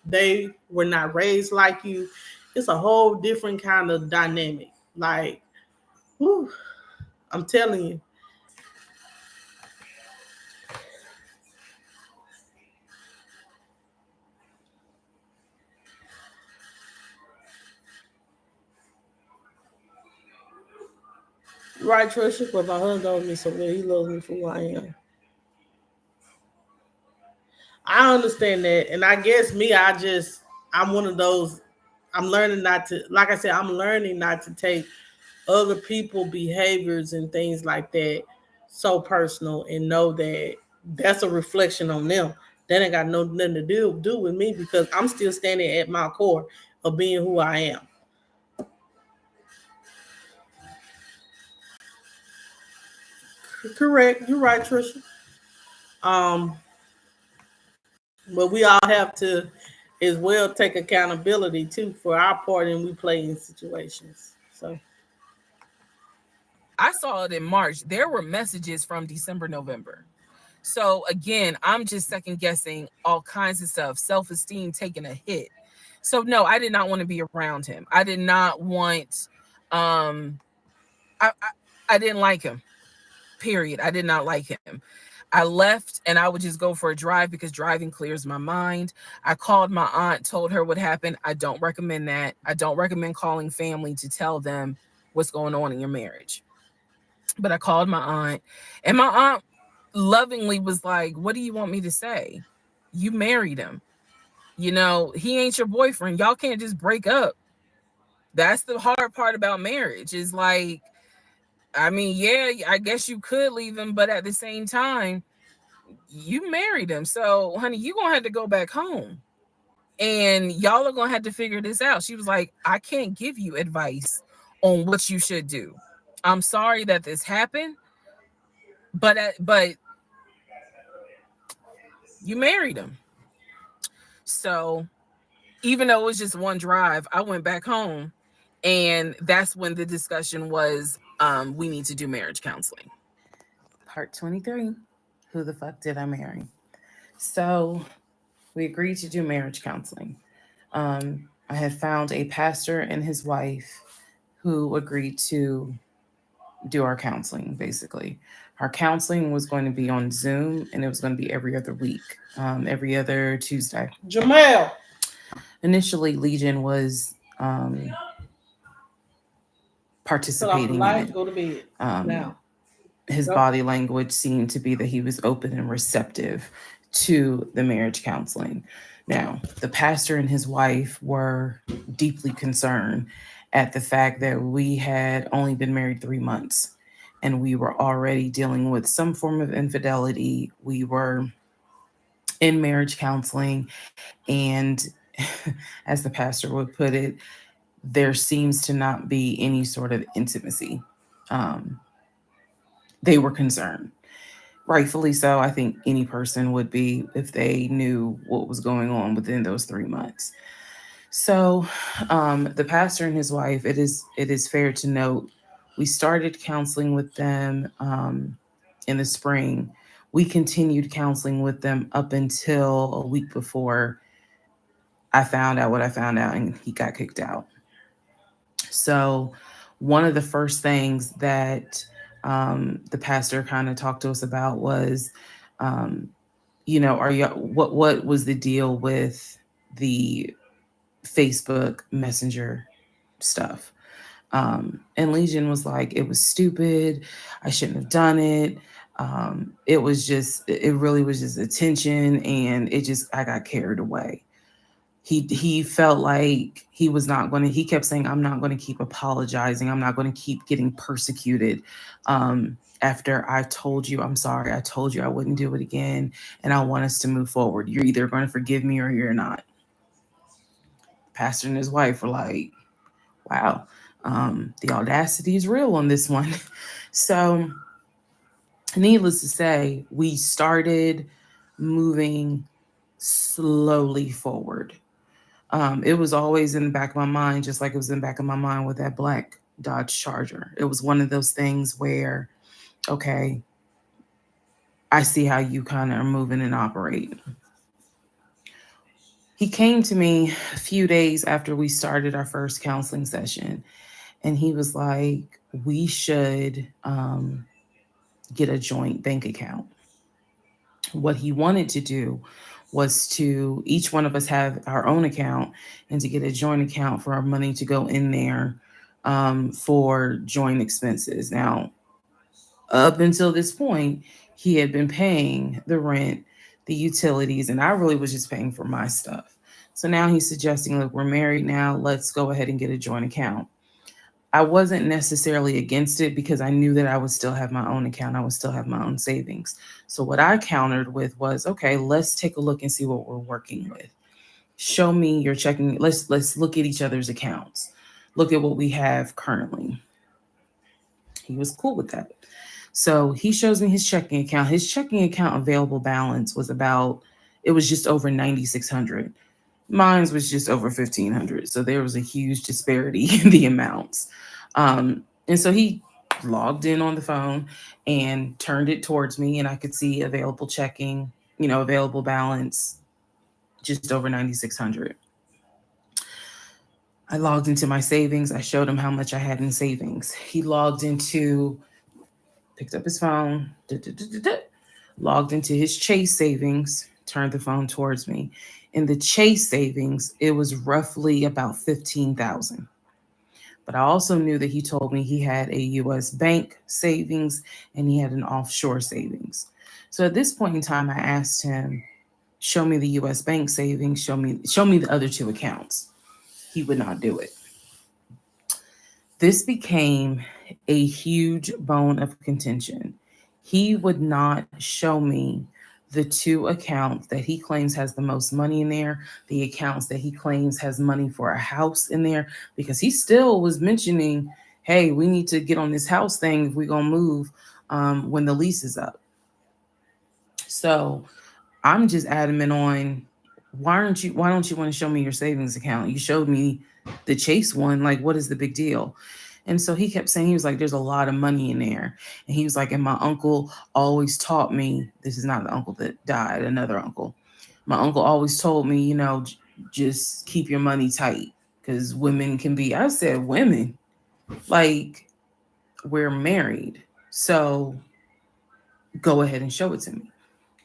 They were not raised like you. It's a whole different kind of dynamic. Like, whew, I'm telling you. Right, Trisha, but my husband loves me so well. He loves me for who I am. I understand that. And I guess me, I'm one of those, I'm learning not to, like I said, I'm learning not to take other people behaviors and things like that so personal, and know that that's a reflection on them. That ain't got nothing to do with me, because I'm still standing at my core of being who I am. Correct. You're right, Trisha. Um, but we all have to as well take accountability too for our part, and we play in situations. So I saw it in March. There were messages from December, November. So again, I'm just second guessing all kinds of stuff, self esteem taking a hit. So no, I did not want to be around him. I did not want. Um, I didn't like him. Period. I did not like him. I left and I would just go for a drive because driving clears my mind. I called my aunt, told her what happened. I don't recommend that. I don't recommend calling family to tell them what's going on in your marriage. But I called my aunt, and my aunt lovingly was like, "What do you want me to say? You married him. He ain't your boyfriend. Y'all can't just break up. That's the hard part about marriage, is like, I mean, yeah, I guess you could leave him, but at the same time, you married him. So, honey, you're going to have to go back home. And y'all are going to have to figure this out." She was like, "I can't give you advice on what you should do. I'm sorry that this happened, but you married him." So, even though it was just one drive, I went back home, and that's when the discussion was, we need to do marriage counseling. Part 23. Who the fuck did I marry? So we agreed to do marriage counseling. I had found a pastor and his wife who agreed to do our counseling, basically. Our counseling was going to be on Zoom, and it was going to be every other week, every other Tuesday. Jamel. Initially, Legion was Cut off the participating in lights, it. go to bed. Um, Now. his Go. body language seemed to be that he was open and receptive to the marriage counseling. Now, the pastor and his wife were deeply concerned at the fact that we had only been married 3 months and we were already dealing with some form of infidelity. We were in marriage counseling, and as the pastor would put it, there seems to not be any sort of intimacy. Um, they were concerned, rightfully so. I think any person would be if they knew what was going on within those 3 months. So, the pastor and his wife, it is fair to note, we started counseling with them in the spring. We continued counseling with them up until a week before I found out what I found out, and he got kicked out. So, one of the first things that the pastor kind of talked to us about was, um, are you what was the deal with the Facebook Messenger stuff? And Legion was like, it was stupid. I shouldn't have done it. It really was just attention, and I got carried away. He felt like he was not going to. He kept saying, "I'm not going to keep apologizing. I'm not going to keep getting persecuted." After I told you, I'm sorry. I told you I wouldn't do it again, and I want us to move forward. You're either going to forgive me or you're not. Pastor and his wife were like, "Wow, the audacity is real on this one." So, needless to say, we started moving slowly forward. It was always in the back of my mind, just like it was in the back of my mind with that black Dodge Charger. It was one of those things where, okay, I see how you kind of are moving and operating. He came to me a few days after we started our first counseling session, and he was like, we should get a joint bank account. What he wanted to do was to each one of us have our own account and to get a joint account for our money to go in there for joint expenses. Now, up until this point, he had been paying the rent, the utilities, and I really was just paying for my stuff. So now he's suggesting, look, we're married now. Let's go ahead and get a joint account. I wasn't necessarily against it because I knew that I would still have my own account. I would still have my own savings. So what I countered with was, okay, let's take a look and see what we're working with. Show me your checking. Let's look at each other's accounts. Look at what we have currently. He was cool with that. So he shows me his checking account. His checking account available balance was it was just over 9,600. Mine was just over 1,500. So there was a huge disparity in the amounts. And so he logged in on the phone and turned it towards me, and I could see available checking, available balance, just over 9,600. I logged into my savings. I showed him how much I had in savings. He picked up his phone, logged into his Chase savings, turned the phone towards me. In the Chase savings, it was roughly about 15,000. But I also knew that he told me he had a US bank savings and he had an offshore savings. So at this point in time, I asked him, show me the US bank savings, show me the other two accounts. He would not do it. This became a huge bone of contention. He would not show me the two accounts that he claims has the most money in there, the accounts that he claims has money for a house in there, because he still was mentioning, hey, we need to get on this house thing if we're going to move when the lease is up. So I'm just adamant on, why don't you want to show me your savings account? You showed me the Chase one. Like, what is the big deal? And so he kept saying, he was like, there's a lot of money in there. And he was like, and my uncle always taught me, this is not the uncle that died, another uncle. My uncle always told me, just keep your money tight because women can be, I said, women, like, we're married. So go ahead and show it to me.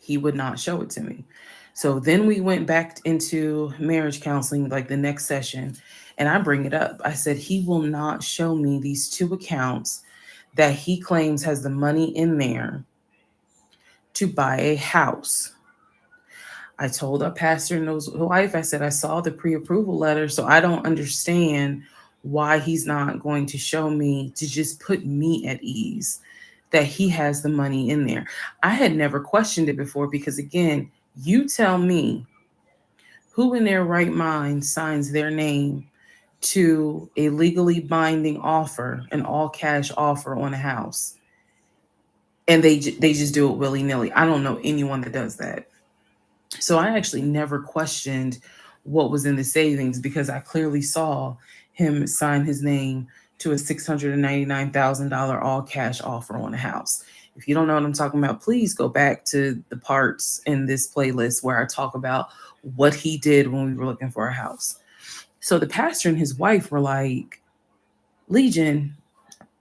He would not show it to me. So then we went back into marriage counseling, like the next session, and I bring it up. I said, he will not show me these two accounts that he claims has the money in there to buy a house. I told our pastor and his wife, I said, I saw the pre approval letter, so I don't understand why he's not going to show me to just put me at ease that he has the money in there. I had never questioned it before because, again, you tell me who in their right mind signs their name to a legally binding offer, an all cash offer on a house, and they just do it willy nilly. I don't know anyone that does that. So I actually never questioned what was in the savings because I clearly saw him sign his name to a $699,000 all cash offer on a house. If you don't know what I'm talking about, please go back to the parts in this playlist where I talk about what he did when we were looking for a house. So the pastor and his wife were like, Legion,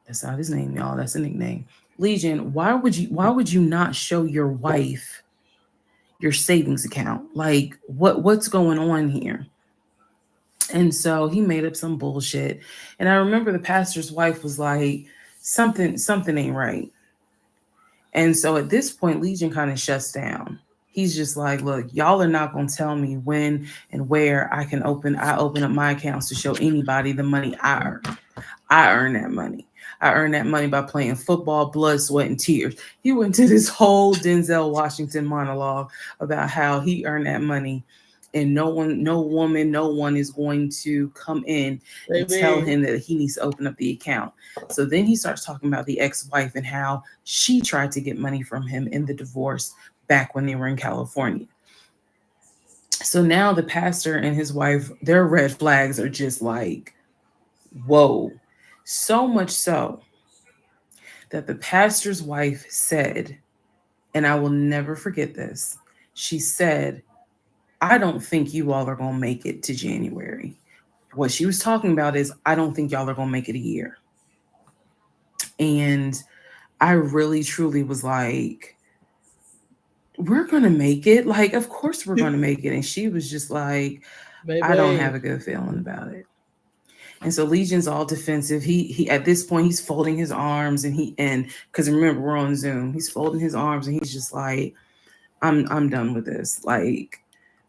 that's not his name, y'all, that's a nickname. Legion, why would you not show your wife your savings account? Like what's going on here? And so he made up some bullshit. And I remember the pastor's wife was like, something ain't right. And so at this point, Legion kind of shuts down. He's just like, look, y'all are not gonna tell me when and where I open up my accounts to show anybody the money I earn. I earn that money. I earn that money by playing football, blood, sweat, and tears. He went to this whole Denzel Washington monologue about how he earned that money, and no one, no woman, no one is going to come in and tell Baby. him that he needs to open up the account. So then he starts talking about the ex-wife and how she tried to get money from him in the divorce back when they were in California. So now the pastor and his wife, their red flags are just like, whoa. So much so that the pastor's wife said, and I will never forget this, she said, I don't think you all are going to make it to January. What she was talking about is, I don't think y'all are going to make it a year. And I really, truly was like, we're going to make it. Like, of course we're going to make it. And she was just like, I don't have Baby. a good feeling about it. And so Legion's all defensive. He at this point he's folding his arms and because remember we're on Zoom. He's folding his arms and he's just like, I'm done with this. Like,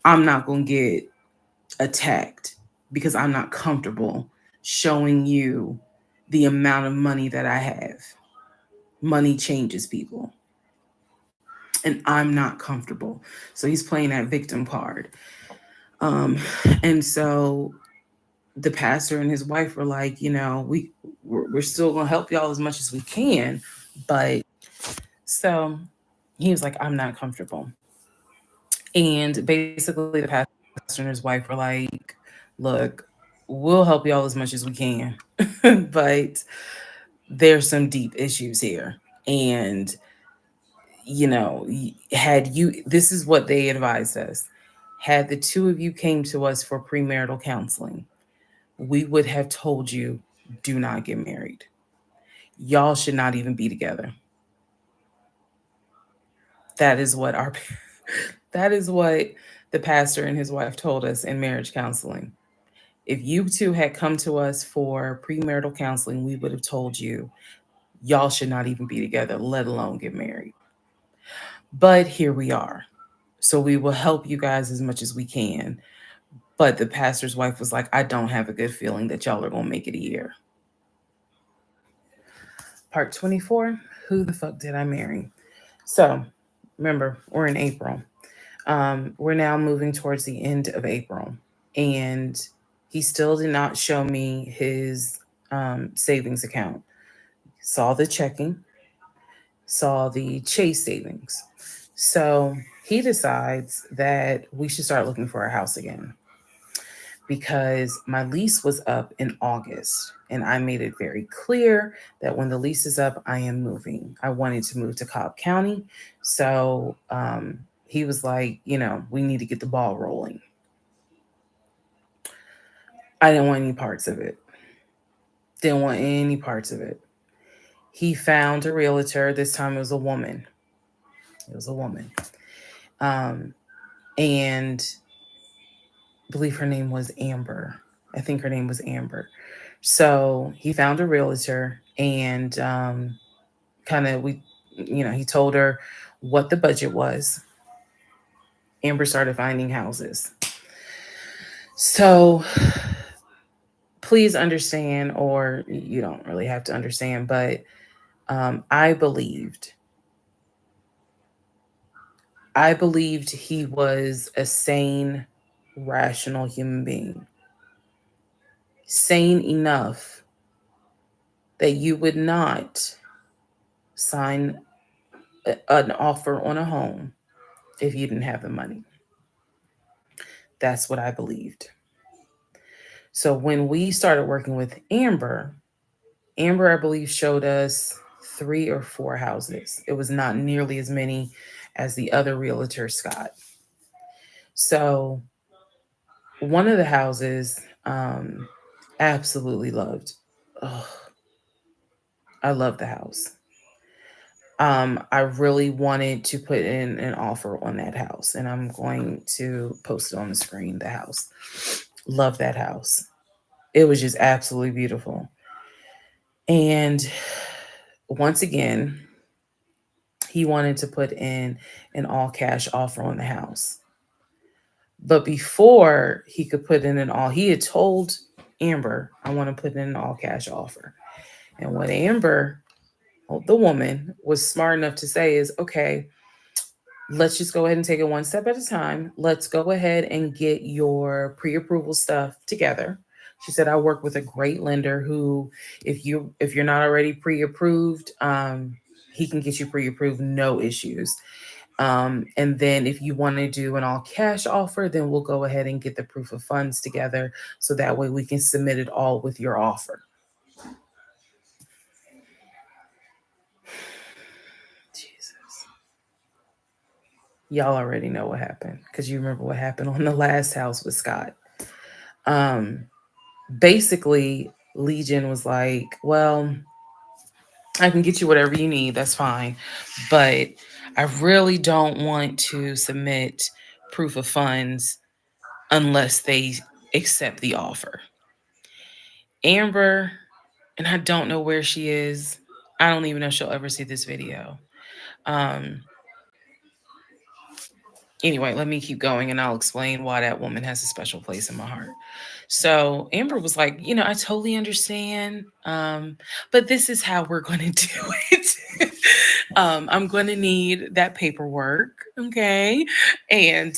I'm not gonna get attacked because I'm not comfortable showing you the amount of money that I have. Money changes people. And I'm not comfortable. So he's playing that victim card. Um, and so the pastor and his wife were like, we're still gonna help y'all as much as we can, but so he was like, I'm not comfortable. And basically, the pastor and his wife were like, look, we'll help y'all as much as we can, but there's some deep issues here. And had you, this is what they advised us, had the two of you came to us for premarital counseling, we would have told you, do not get married. Y'all should not even be together. That is what our that is what the pastor and his wife told us in marriage counseling. If you two had come to us for premarital counseling, we would have told you y'all should not even be together, let alone get married. But here we are. So we will help you guys as much as we can. But the pastor's wife was like, I don't have a good feeling that y'all are going to make it a year. Part 24, who the fuck did I marry? So remember, we're in April. We're now moving towards the end of April. And he still did not show me his savings account. Saw the checking, saw the Chase savings. So he decides that we should start looking for a house again because my lease was up in August. And I made it very clear that when the lease is up, I am moving. I wanted to move to Cobb County. So he was like, we need to get the ball rolling. I didn't want any parts of it. Didn't want any parts of it. He found a realtor. This time it was a woman. It was a woman. Um, and I believe her name was Amber. I think her name was Amber. So he found a realtor and kind of, he told her what the budget was. Amber started finding houses. So please understand, or you don't really have to understand, but I believed he was a sane, rational human being, sane enough that you would not sign an offer on a home if you didn't have the money. That's what I believed. So when we started working with Amber, Amber, I believe, showed us 3 or 4 houses. It was not nearly as many as the other realtor, Scott. So one of the houses, absolutely loved. Ugh, I love the house. I really wanted to put in an offer on that house, and I'm going to post it on the screen. The house, love that house. It was just absolutely beautiful. And once again, he wanted to put in an all cash offer on the house. But before he could put in an all, he had told Amber, I want to put in an all cash offer. And what Amber, the woman, was smart enough to say is, okay, let's just go ahead and take it one step at a time. Let's go ahead and get your pre-approval stuff together. She said, I work with a great lender who, if you're not already pre-approved, he can get you pre-approved, no issues. And then if you want to do an all cash offer, then we'll go ahead and get the proof of funds together so that way we can submit it all with your offer. Jesus. Y'all already know what happened because you remember what happened on the last house with Scott. Um, Basically, Legion was like, well, I can get you whatever you need. That's fine. But I really don't want to submit proof of funds unless they accept the offer. Amber, and I don't know where she is. I don't even know if she'll ever see this video. Um, Anyway, let me keep going and I'll explain why that woman has a special place in my heart. So Amber was like, I totally understand, but this is how we're going to do it. I'm going to need that paperwork, okay, and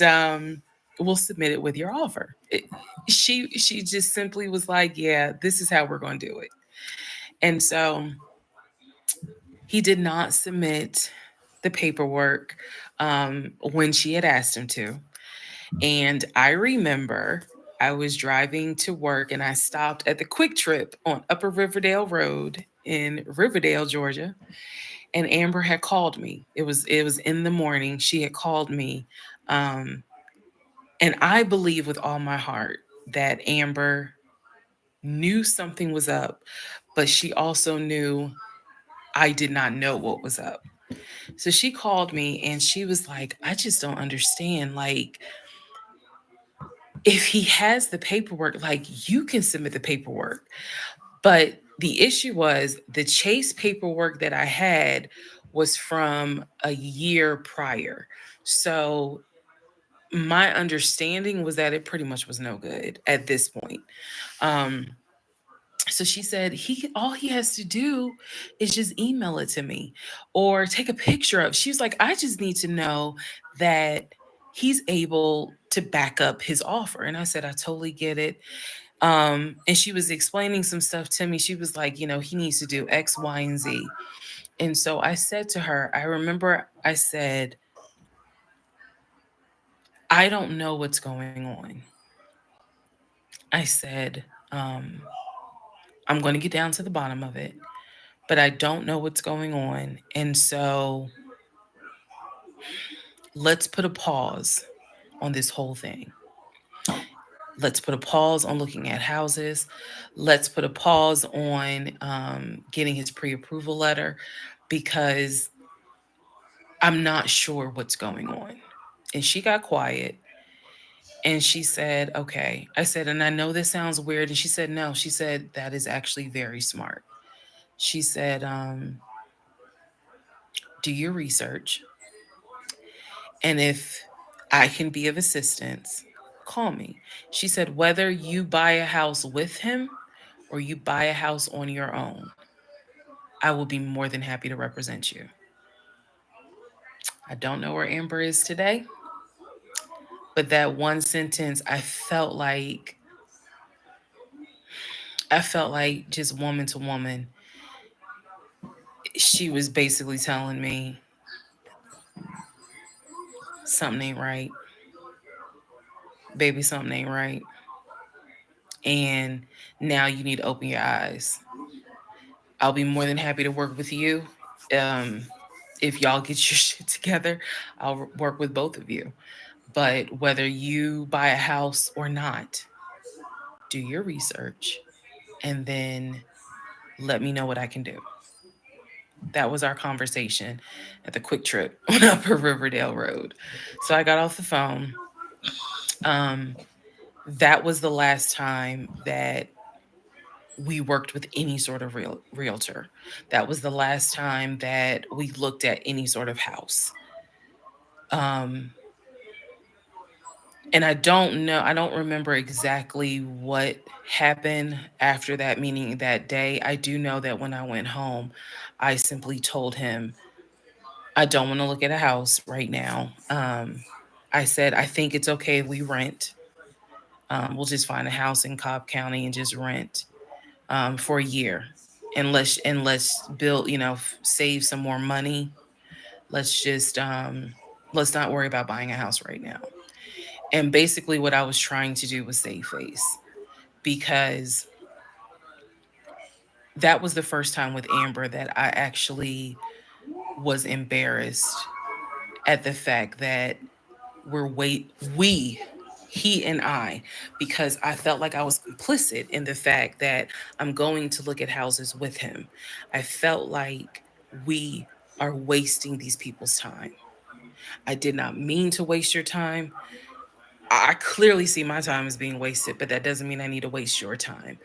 we'll submit it with your offer. She just simply was like, yeah, this is how we're going to do it, and so he did not submit the paperwork when she had asked him to. And I remember I was driving to work and I stopped at the Quick Trip on Upper Riverdale Road in Riverdale, Georgia. And Amber had called me. It was in the morning. She had called me. Um, and I believe with all my heart that Amber knew something was up, but she also knew I did not know what was up. So she called me and she was like, I just don't understand. Like, if he has the paperwork, like you can submit the paperwork. But the issue was the Chase paperwork that I had was from a year prior. So my understanding was that it pretty much was no good at this point. Um, so she said all he has to do is just email it to me or take a picture of. She was like, I just need to know that he's able to back up his offer. And I said, I totally get it. And she was explaining some stuff to me. She was like, he needs to do X, Y, and Z. And so I said to her, I remember I said, I don't know what's going on. I said, um, I'm going to get down to the bottom of it, but I don't know what's going on. And so let's put a pause on this whole thing. Let's put a pause on looking at houses. Let's put a pause on getting his pre approval letter because I'm not sure what's going on. And she got quiet and she said, okay. I said, and I know this sounds weird. And she said, no. She said, that is actually very smart. She said, do your research. And if I can be of assistance, call me. She said, whether you buy a house with him or you buy a house on your own, I will be more than happy to represent you. I don't know where Amber is today, but that one sentence, I felt like just woman to woman, she was basically telling me something ain't right. Baby, something ain't right. And now you need to open your eyes. I'll be more than happy to work with you. Um, if y'all get your shit together, I'll work with both of you. But whether you buy a house or not, do your research and then let me know what I can do. That was our conversation at the quick trip on Upper Riverdale Road. So I got off the phone. Um, that was the last time that we worked with any sort of realtor. That was the last time that we looked at any sort of house. Um, and I don't remember exactly what happened after that meeting that day. I do know that when I went home, I simply told him, I don't want to look at a house right now. I said, I think it's okay if we rent. We'll just find a house in Cobb County and just rent for a year, and let's build, save some more money. Let's just let's not worry about buying a house right now. And basically, what I was trying to do was save face because that was the first time with Amber that I actually was embarrassed at the fact that we he and I, because I felt like I was complicit in the fact that I'm going to look at houses with him. I felt like we are wasting these people's time. I did not mean to waste your time. I clearly see my time as being wasted, but that doesn't mean I need to waste your time.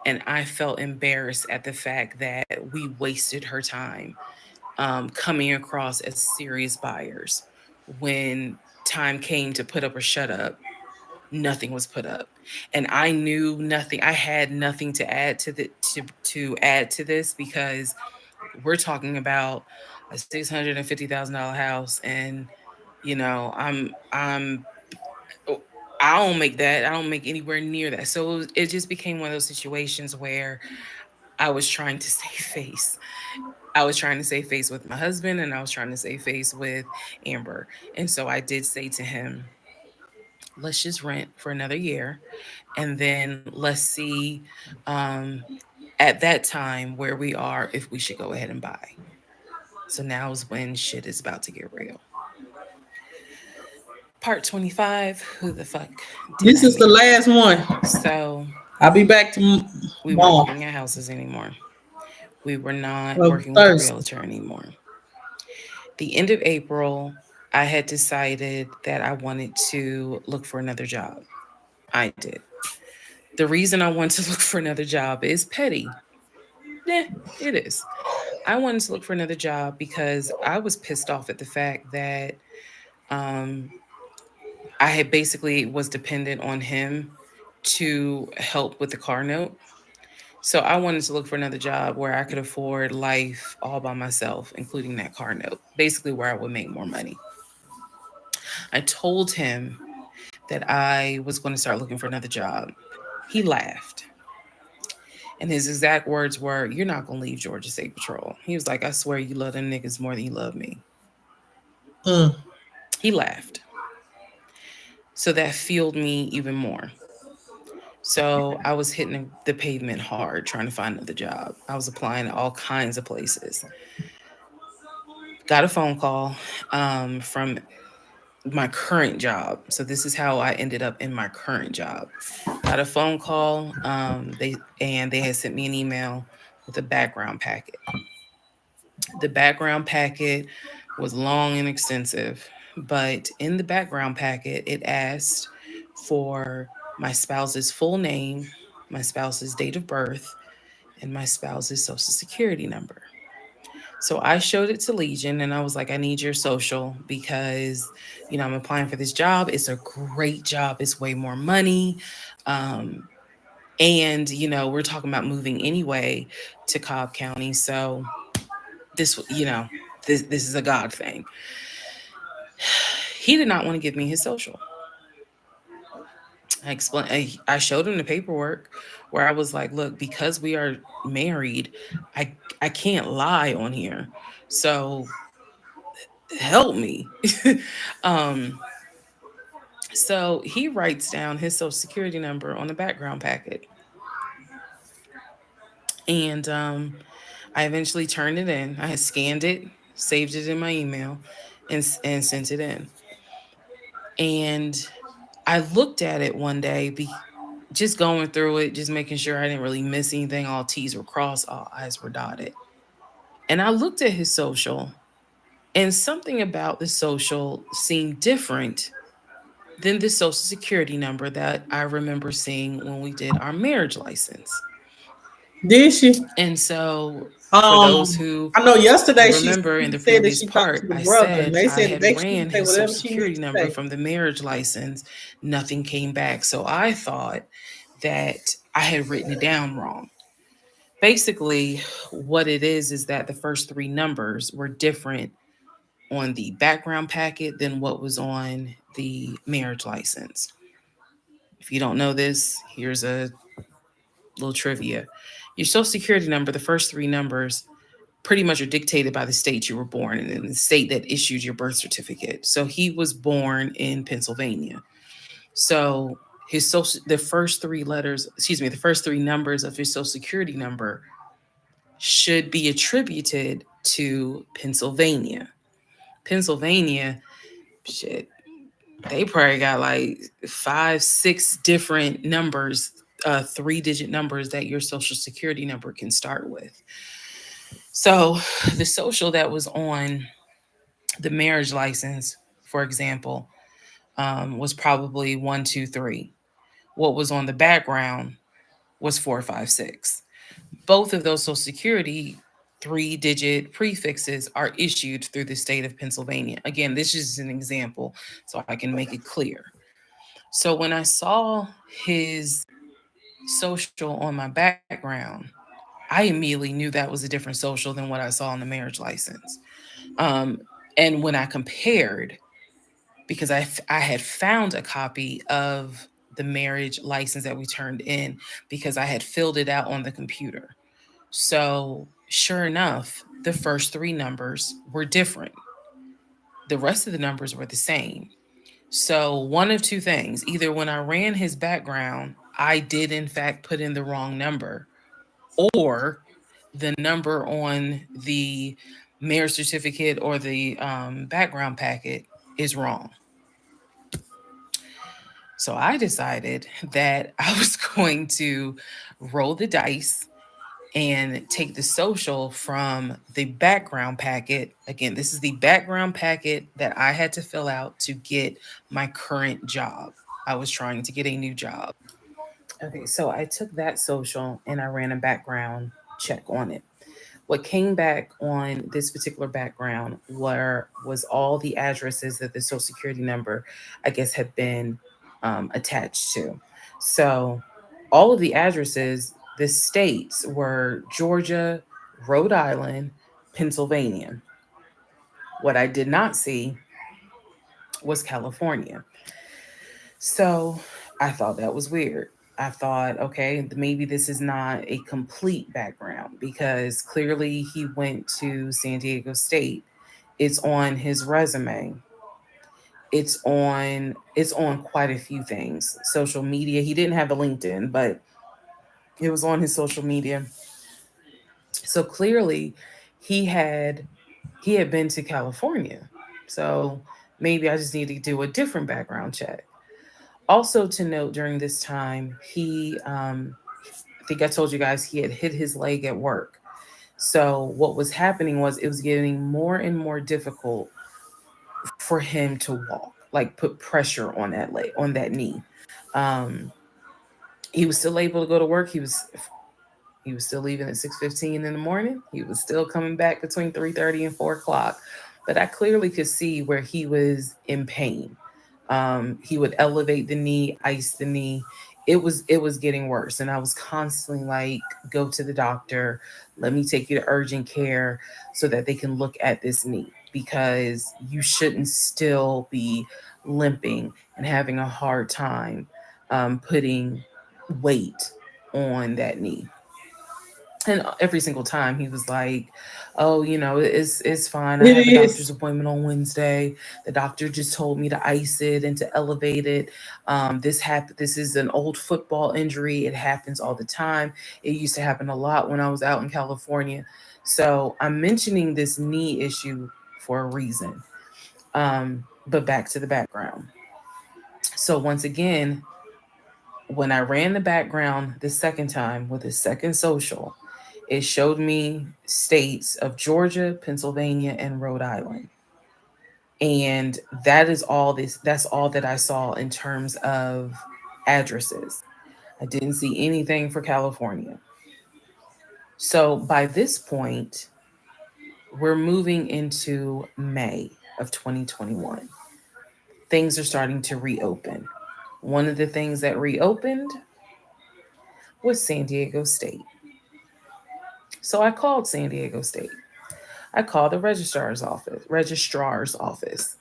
And I felt embarrassed at the fact that we wasted her time coming across as serious buyers. When time came to put up or shut up, nothing was put up, and I knew nothing. I had nothing to add to add to this because we're talking about a $650,000 house, and you know I'm I don't make that. I don't make anywhere near that. So it just became one of those situations where I was trying to save face. I was trying to save face with my husband and I was trying to save face with Amber. And so I did say to him, let's just rent for another year. And then let's see um, at that time where we are if we should go ahead and buy. So now is when shit is about to get real. Part 25, who the fuck did This I is the marry? last one. So I'll be back we weren't tomorrow looking at houses anymore. We were not of working with a Thursday. realtor anymore. The end of April, I had decided that I wanted to look for another job. I did. The reason I wanted to look for another job is petty. Yeah, it is. I wanted to look for another job because I was pissed off at the fact that um, I had basically was dependent on him to help with the car note. So I wanted to look for another job where I could afford life all by myself, including that car note, basically where I would make more money. I told him that I was going to start looking for another job. He laughed. And his exact words were, "You're not going to leave Georgia State Patrol." He was like, "I swear you love them niggas more than you love me." Mm. He laughed. So that fueled me even more. So I was hitting the pavement hard trying to find another job. I was applying to all kinds of places. Got a phone call from my current job. So this is how I ended up in my current job. Got a phone call. They had sent me an email with a background packet. The background packet was long and extensive, but in the background packet, it asked for my spouse's full name, my spouse's date of birth, and my spouse's social security number. So I showed it to Legion and I was like, I need your social because, I'm applying for this job. It's a great job, it's way more money. Um, and, we're talking about moving anyway to Cobb County. So this, this is a God thing. He did not want to give me his social. I showed him the paperwork where I was like, look, because we are married, I can't lie on here. So help me. um, so he writes down his social security number on the background packet. And I eventually turned it in. I had scanned it, saved it in my email, and sent it in. And I looked at it one day, just going through it, just making sure I didn't really miss anything. All T's were crossed, all I's were dotted. And I looked at his social, and something about the social seemed different than the social security number that I remember seeing when we did our marriage license. Did she? And so, for those who I know yesterday remember in she the said that previous she talked to part, the I brother, and said they I said that had she ran can say his whatever social she needs security to number say. from the marriage license. Nothing came back. So I thought that I had written it down wrong. Basically, what it is that the first three numbers were different on the background packet than what was on the marriage license. If you don't know this, here's a little trivia. Your social security number, the first three numbers, pretty much are dictated by the state you were born in and the state that issued your birth certificate. So he was born in Pennsylvania. So the first three letters, the first three numbers of his social security number should be attributed to Pennsylvania. Pennsylvania, shit, they probably got like 5, 6 different numbers, 3-digit numbers that your social security number can start with. So the social that was on the marriage license, for example, was probably 123. What was on the background was 456. Both of those social security 3-digit prefixes are issued through the state of Pennsylvania. Again, this is an example so I can make it clear. So when I saw his social on my background, I immediately knew that was a different social than what I saw on the marriage license. Um, and when I compared, because I had found a copy of the marriage license that we turned in because I had filled it out on the computer. So, sure enough, the first three numbers were different. The rest of the numbers were the same. So, one of two things: either when I ran his background, I did in fact put in the wrong number, or the number on the marriage certificate or the background packet is wrong. So I decided that I was going to roll the dice and take the social from the background packet. Again, this is the background packet that I had to fill out to get my current job. I was trying to get a new job. Okay, so I took that social and I ran a background check on it. What came back on this particular background was all the addresses that the social security number, I guess, had been attached to. So all of the addresses, the states were Georgia, Rhode Island, Pennsylvania. What I did not see was California. So I thought that was weird. I thought, okay, maybe this is not a complete background because clearly he went to San Diego State. It's on his resume. It's on quite a few things. Social media. He didn't have a LinkedIn, but it was on his social media. So clearly he had he had been to California. So Maybe I just need to do a different background check. Also, to note during this time, I think I told you guys he had hit his leg at work. So, what was happening was it was getting more and more difficult for him to walk, like put pressure on that leg, on that knee. Um, he was still able to go to work. He was still leaving at 6:15 in the morning. He was still coming back between 3:30 and 4 o'clock. But I clearly could see where he was in pain. He would elevate the knee, ice the knee. It was getting worse. And I was constantly like, go to the doctor, let me take you to urgent care so that they can look at this knee because you shouldn't still be limping and having a hard time putting weight on that knee. And every single time he was like, "Oh, it's fine. I It have a doctor's is. appointment on Wednesday. The doctor just told me to ice it and to elevate it. This is an old football injury. It happens all the time. It used to happen a lot when I was out in California. So I'm mentioning this knee issue for a reason. But back to the background. So once again, when I ran the background the second time with a second social, it showed me states of Georgia, Pennsylvania, and Rhode Island. And that's all that I saw in terms of addresses. I didn't see anything for California. So by this point, we're moving into May of 2021. Things are starting to reopen. One of the things that reopened was San Diego State. So I called San Diego State. I called the registrar's office.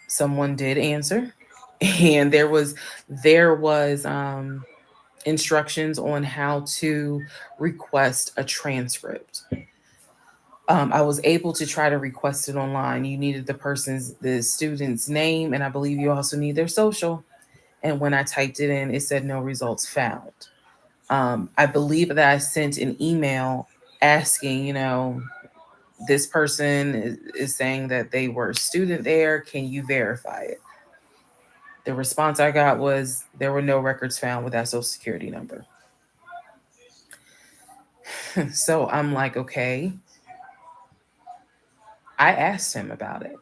Someone did answer, and there was instructions on how to request a transcript. I was able to try to request it online. You needed the student's name, and I believe you also need their social. And when I typed it in, it said no results found. I believe that I sent an email asking, this person is saying that they were a student there. Can you verify it? The response I got was there were no records found with that social security number. So I'm like, okay. I asked him about it.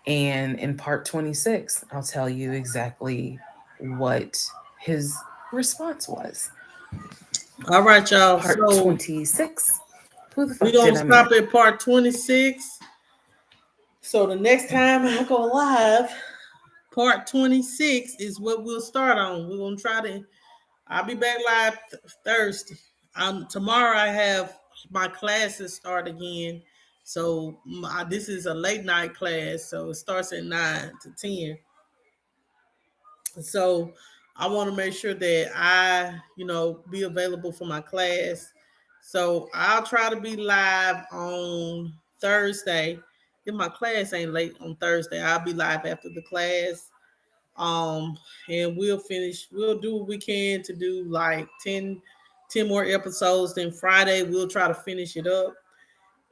And in part 26, I'll tell you exactly what his response was. All right, y'all. Part So 26. Who the we're fuck gonna did I meet? stop at part 26. So the next time I go live, part 26 is what we'll start on. We're gonna try to. I'll be back live Thursday. Tomorrow I have my classes start again. So this is a late night class, so it starts at 9 to 10. So I want to make sure that I, be available for my class. So I'll try to be live on Thursday. If my class ain't late on Thursday, I'll be live after the class. Um, and we'll do what we can to do like 10 more episodes. Then Friday, we'll try to finish it up.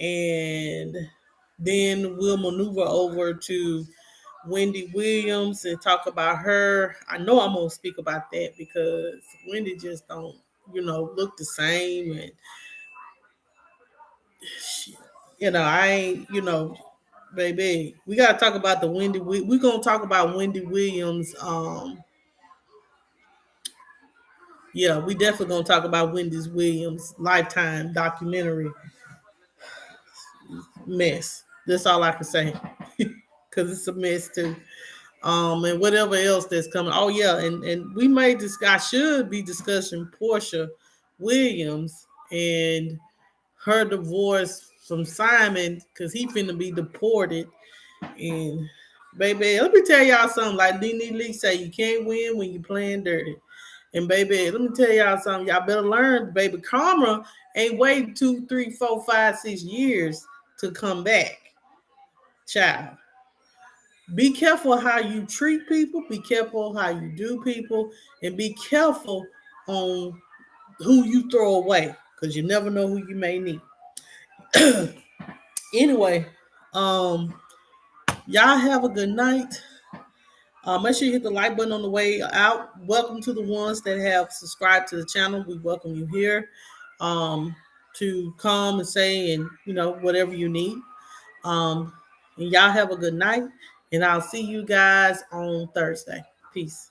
And then we'll maneuver over to Wendy Williams and talk about her. I know I'm gonna speak about that because Wendy just don't, look the same. And she, I ain't, baby. We gotta talk about the Wendy. We're gonna talk about Wendy Williams. Yeah, we definitely gonna talk about Wendy Williams Lifetime documentary mess. That's all I can say, because it's a mess too. And whatever else that's coming. Oh yeah, and we may discuss. Should be discussing Portia Williams and her divorce from Simon because he finna be deported. And baby, let me tell y'all something. Like Nene Lee say, you can't win when you playing dirty. And baby, let me tell y'all something. Y'all better learn, baby. Karma ain't waiting 2, 3, 4, 5, 6 years to come back, child. Be careful how you treat people. Be careful how you do people, and be careful on who you throw away because you never know who you may need. Anyway, um, Y'all have a good night. Make sure you hit the like button on the way out. Welcome to the ones that have subscribed to the channel. We welcome you here um, to come and say and whatever you need. Um, and y'all have a good night. And I'll see you guys on Thursday. Peace.